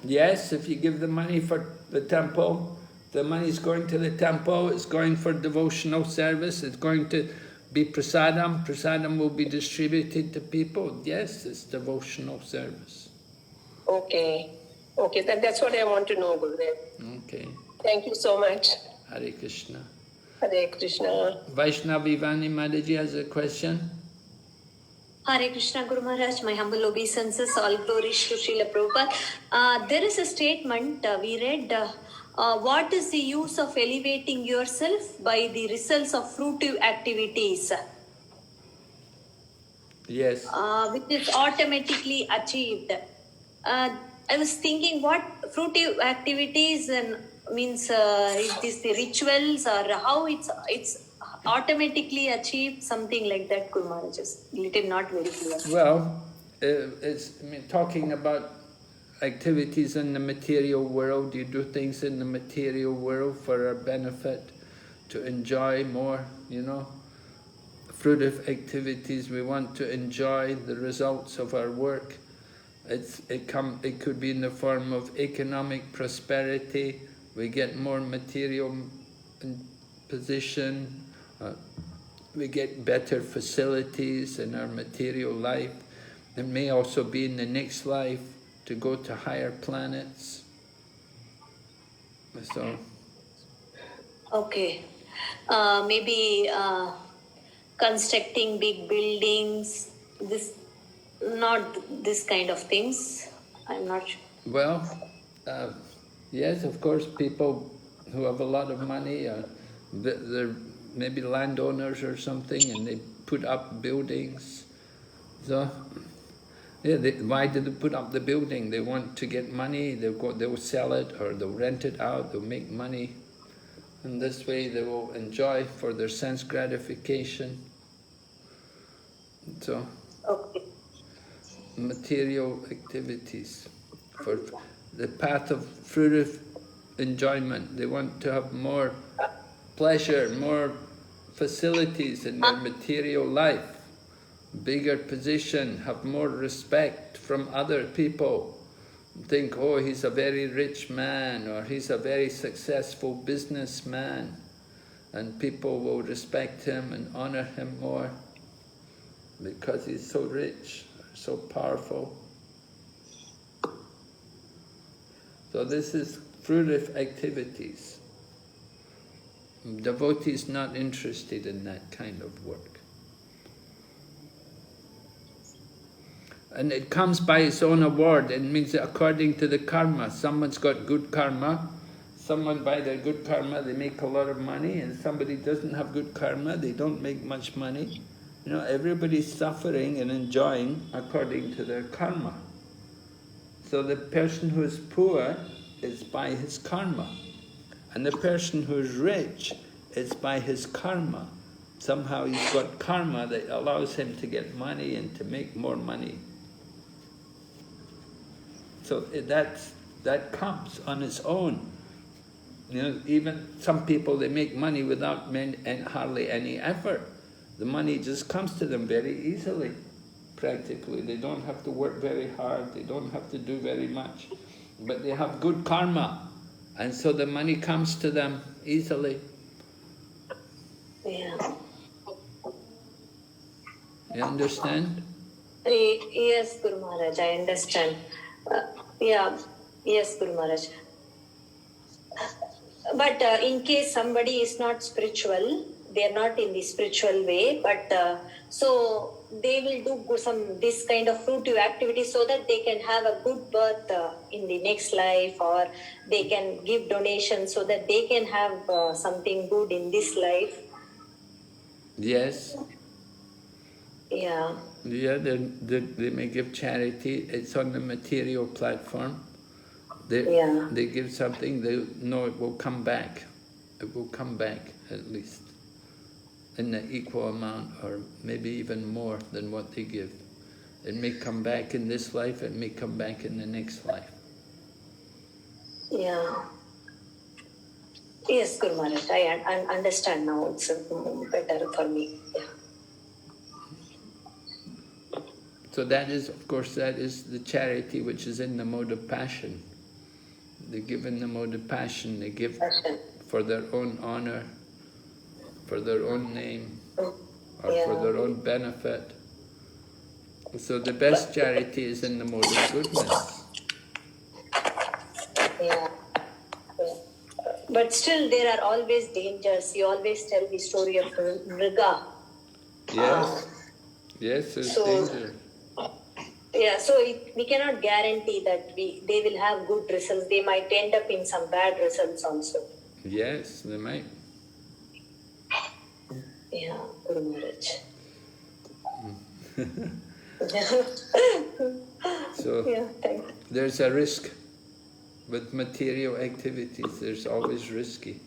Yes, if you give the money for the temple, the money is going to the temple, it's going for devotional service, it's going to be prasadam, prasadam will be distributed to people. Yes, it's devotional service. Okay, that's what I want to know, Gurudev. Okay. Thank you so much. Hare Krishna. Hare Krishna. Vaishnavi Vani Mataji has a question. Hare Krishna Guru Maharaj, my humble obeisances, all glories to Srila Prabhupada. There is a statement we read, what is the use of elevating yourself by the results of fruitive activities? Yes. Which is automatically achieved. I was thinking what fruitive activities means, is this the rituals or how it's automatically achieved, something like that, Guru Maharaj. Just little not very clear. Well, talking about activities in the material world. You do things in the material world for our benefit, to enjoy more, fruitive activities. We want to enjoy the results of our work. It could be in the form of economic prosperity. We get more material position. We get better facilities in our material life. It may also be in the next life to go to higher planets. So. Okay. Maybe constructing big buildings, not this kind of things. I'm not sure. Well, yes, of course, people who have a lot of money, they're maybe landowners or something, and they put up buildings. So, yeah, why did they put up the building? They want to get money. They'll sell it, or they'll rent it out. They'll make money, and this way they will enjoy for their sense gratification. So, okay. Material activities for the path of fruitive enjoyment. They want to have more pleasure, more facilities in their material life, bigger position, have more respect from other people. Think, oh, he's a very rich man, or he's a very successful businessman, and people will respect him and honor him more because he's so rich, so powerful. So this is fruitive activities. Devotee is not interested in that kind of work. And it comes by its own award. It means that according to the karma. Someone's got good karma. Someone, by their good karma, they make a lot of money, and somebody doesn't have good karma, they don't make much money. Everybody's suffering and enjoying according to their karma. So the person who is poor is by his karma. And the person who is rich is by his karma. Somehow he's got karma that allows him to get money and to make more money. So that comes on its own. Even some people, they make money without hardly any effort. The money just comes to them very easily, practically. They don't have to work very hard. They don't have to do very much. But they have good karma. And so the money comes to them easily. Yeah. You understand? Yes, Guru Maharaj, I understand. Yes, Guru Maharaj. But in case somebody is not spiritual, they are not in the spiritual way, but so they will do this kind of fruitive activity so that they can have a good birth in the next life, or they can give donations so that they can have something good in this life. Yes. Yeah. Yeah, they may give charity. It's on the material platform. They give something, they know it will come back. It will come back, at least, in the equal amount, or maybe even more than what they give. It may come back in this life, it may come back in the next life. Yeah. Yes, Guru Maharaj, I understand now. It's better for me. Yeah. So that is, of course, that is the charity which is in the mode of passion. They give in the mode of passion. They give for their own honor, for their own name, or for their own benefit. So the best charity is in the mode of goodness. Yeah. But still there are always dangers. You always tell the story of Mriga. Yes. Yes, there's So, danger. yeah, so we cannot guarantee that they will have good results. They might end up in some bad results also. Yes, they might. Yeah, Guru Maharaj. So Yeah, thank you. there's a risk with material activities. There's always risky.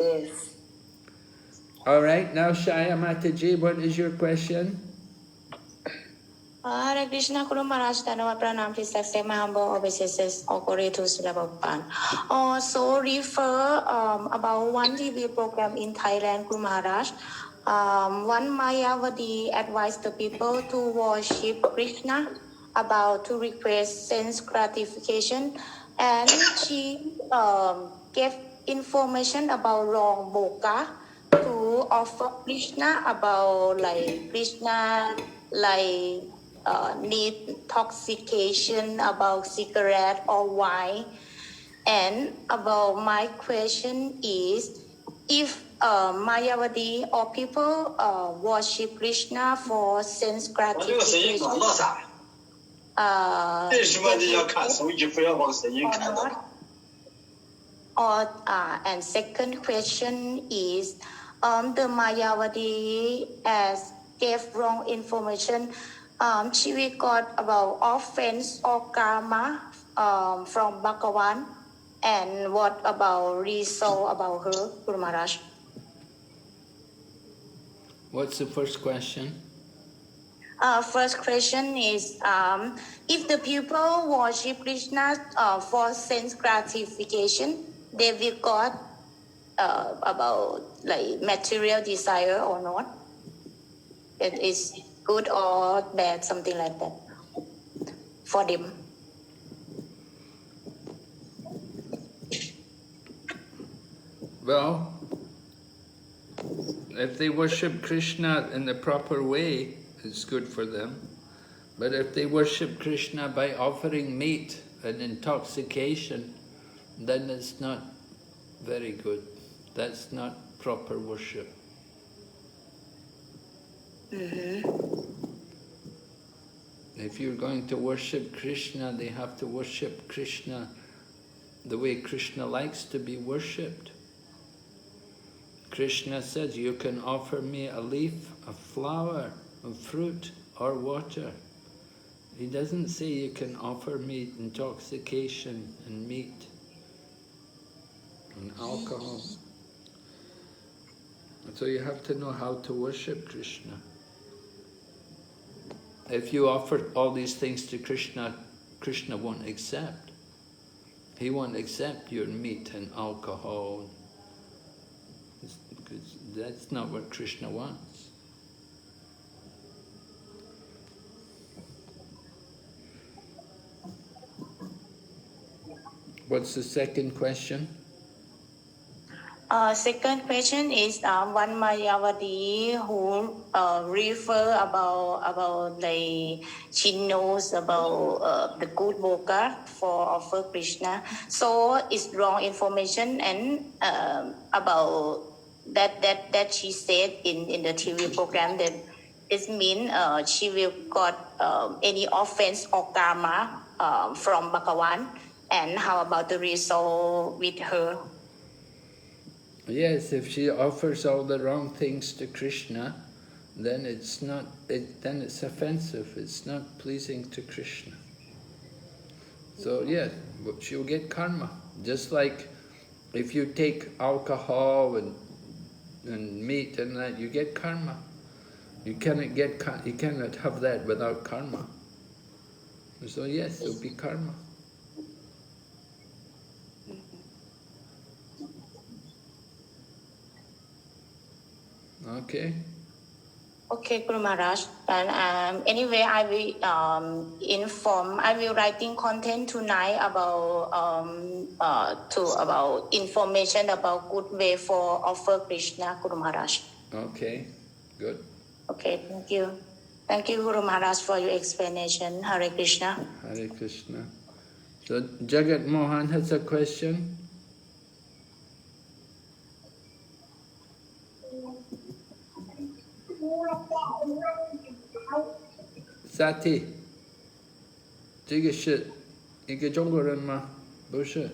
Yes. All right, now Shaya Mataji, what is your question? Hare Krishna Guru Maharaj, Dhanavad Pranam, please accept my humble obeisances. All glory to Srila Prabhupada. So refer about one TV program in Thailand, Guru Maharaj. One Mayavadi advised the people to worship Krishna, about to request sense gratification, and she gave information about wrong boka to offer Krishna about like Krishna like need intoxication about cigarette or wine. And about my question is, if Mayavadi or people worship Krishna for sense gratification, and second question is, the Mayavadi as gave wrong information. She will got about offense or karma from Bhagavan. And what about result about her, Guru Maharaj? What's the first question? First question is, if the people worship Krishna for sense gratification, they will got about like material desire or not? It is good or bad, something like that for them. Well, if they worship Krishna in the proper way, it's good for them. But if they worship Krishna by offering meat and intoxication, then it's not very good. That's not proper worship. If you're going to worship Krishna, they have to worship Krishna the way Krishna likes to be worshipped. Krishna says, you can offer me a leaf, a flower, a fruit, or water. He doesn't say you can offer me intoxication and meat and alcohol. So you have to know how to worship Krishna. If you offer all these things to Krishna, Krishna won't accept. He won't accept your meat and alcohol. Because that's not what Krishna wants. What's the second question? Second question is one Mayavadi who refer about the she knows about the good boka for offer Krishna. So it's wrong information and about that she said in the TV program that it means she will got any offense or karma from Bhagavan. And how about the result with her? Yes, if she offers all the wrong things to Krishna, then then it's offensive. It's not pleasing to Krishna. So yeah, she'll get karma. Just like if you take alcohol and meat and that, you get karma. You cannot have that without karma. So yes, there'll be karma. Okay. Okay, Guru Maharaj. And anyway, I will I will writing content tonight about about information about good way for offer Krishna, Guru Maharaj. Okay, good. Okay, thank you. Thank you, Guru Maharaj, for your explanation. Hare Krishna. Hare Krishna. So Jagat Mohan has a question. Sati， 这个是一个中国人吗？不是。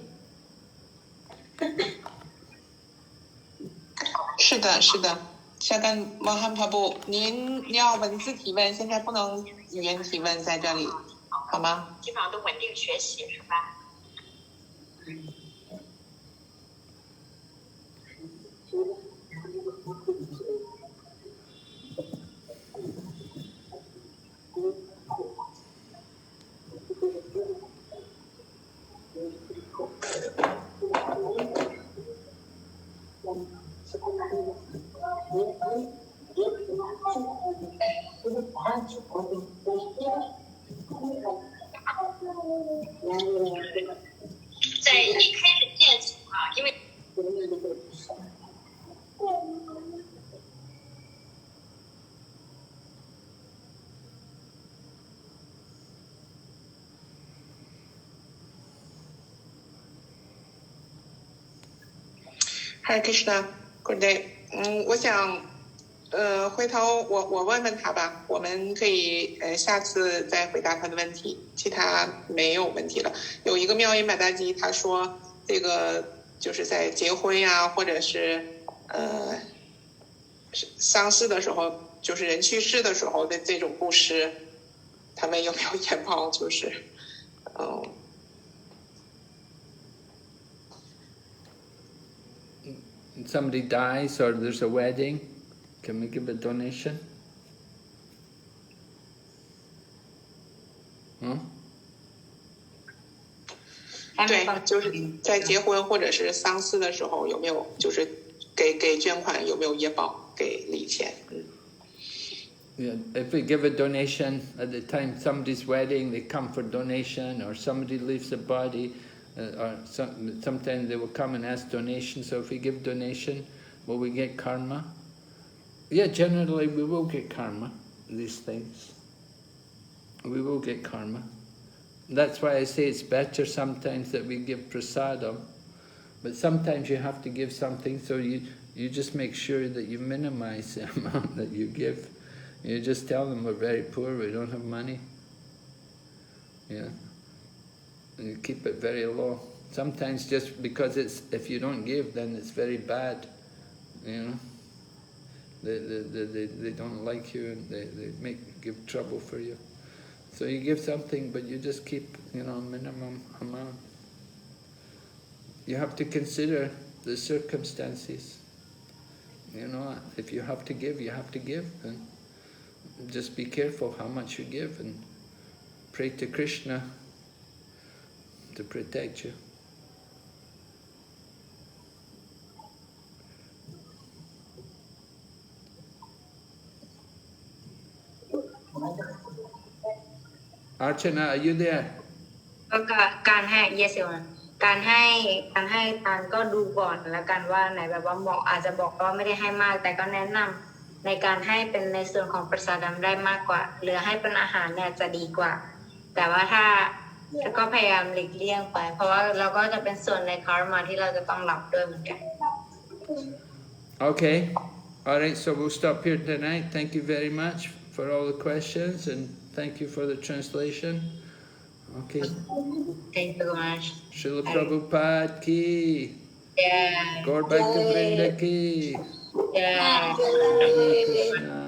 是的，是的。夏甘摩罕帕布，您要文字提问，现在不能语言提问，在这里，好吗？基本上都稳定学习，是吧？在一开始建组啊，因为Hare Krishna, good day。我想，回头我问问他吧，我们可以下次再回答他的问题，其他没有问题了。有一个妙音马达基，他说这个就是在结婚呀，或者是丧事的时候，就是人去世的时候的这种布施，他们有没有烟包？就是Somebody dies or there's a wedding, can we give a donation? 对，就是在结婚或者是丧事的时候，有没有就是给捐款，有没有业报给礼钱Yeah, if we give a donation at the time somebody's wedding, they come for donation, or somebody leaves the body, or sometimes they will come and ask donation. So if we give donation, will we get karma? Yeah, generally we will get karma, these things. We will get karma. That's why I say it's better sometimes that we give prasadam, but sometimes you have to give something, so you just make sure that you minimize the amount that you give. You just tell them we're very poor, we don't have money. Yeah. And you keep it very low. Sometimes just because if you don't give, then it's very bad. You know, they don't like you, and they give trouble for you. So you give something, but you just keep, minimum amount. You have to consider the circumstances. If you have to give, you have to give. And just be careful how much you give, and pray to Krishna to protect you. Archana, are you there? การให้ yes การให้ทานก็ดูก่อนแล้วกันว่าไหนแบบว่าเหมาะอาจจะบอกว่าไม่ได้ให้มากแต่ก็แนะนำในการให้เป็นในส่วนของประสาดได้มากกว่าหรือให้เป็นอาหารเนี่ยจะดีกว่าแต่ว่าถ้าก็พยายามหลีกเลี่ยงไปเพราะว่าเราก็จะเป็นส่วนในคาร์มาที่เราจะต้องรับด้วยเหมือนกัน Okay. All right, so we'll stop here tonight. Thank you very much for all the questions, and thank you for the translation. Okay. Thank you very much. Srila Prabhupada ki. Yeah. Gaur Bhakta Vrinda ki. Yeah. Hare Krishna.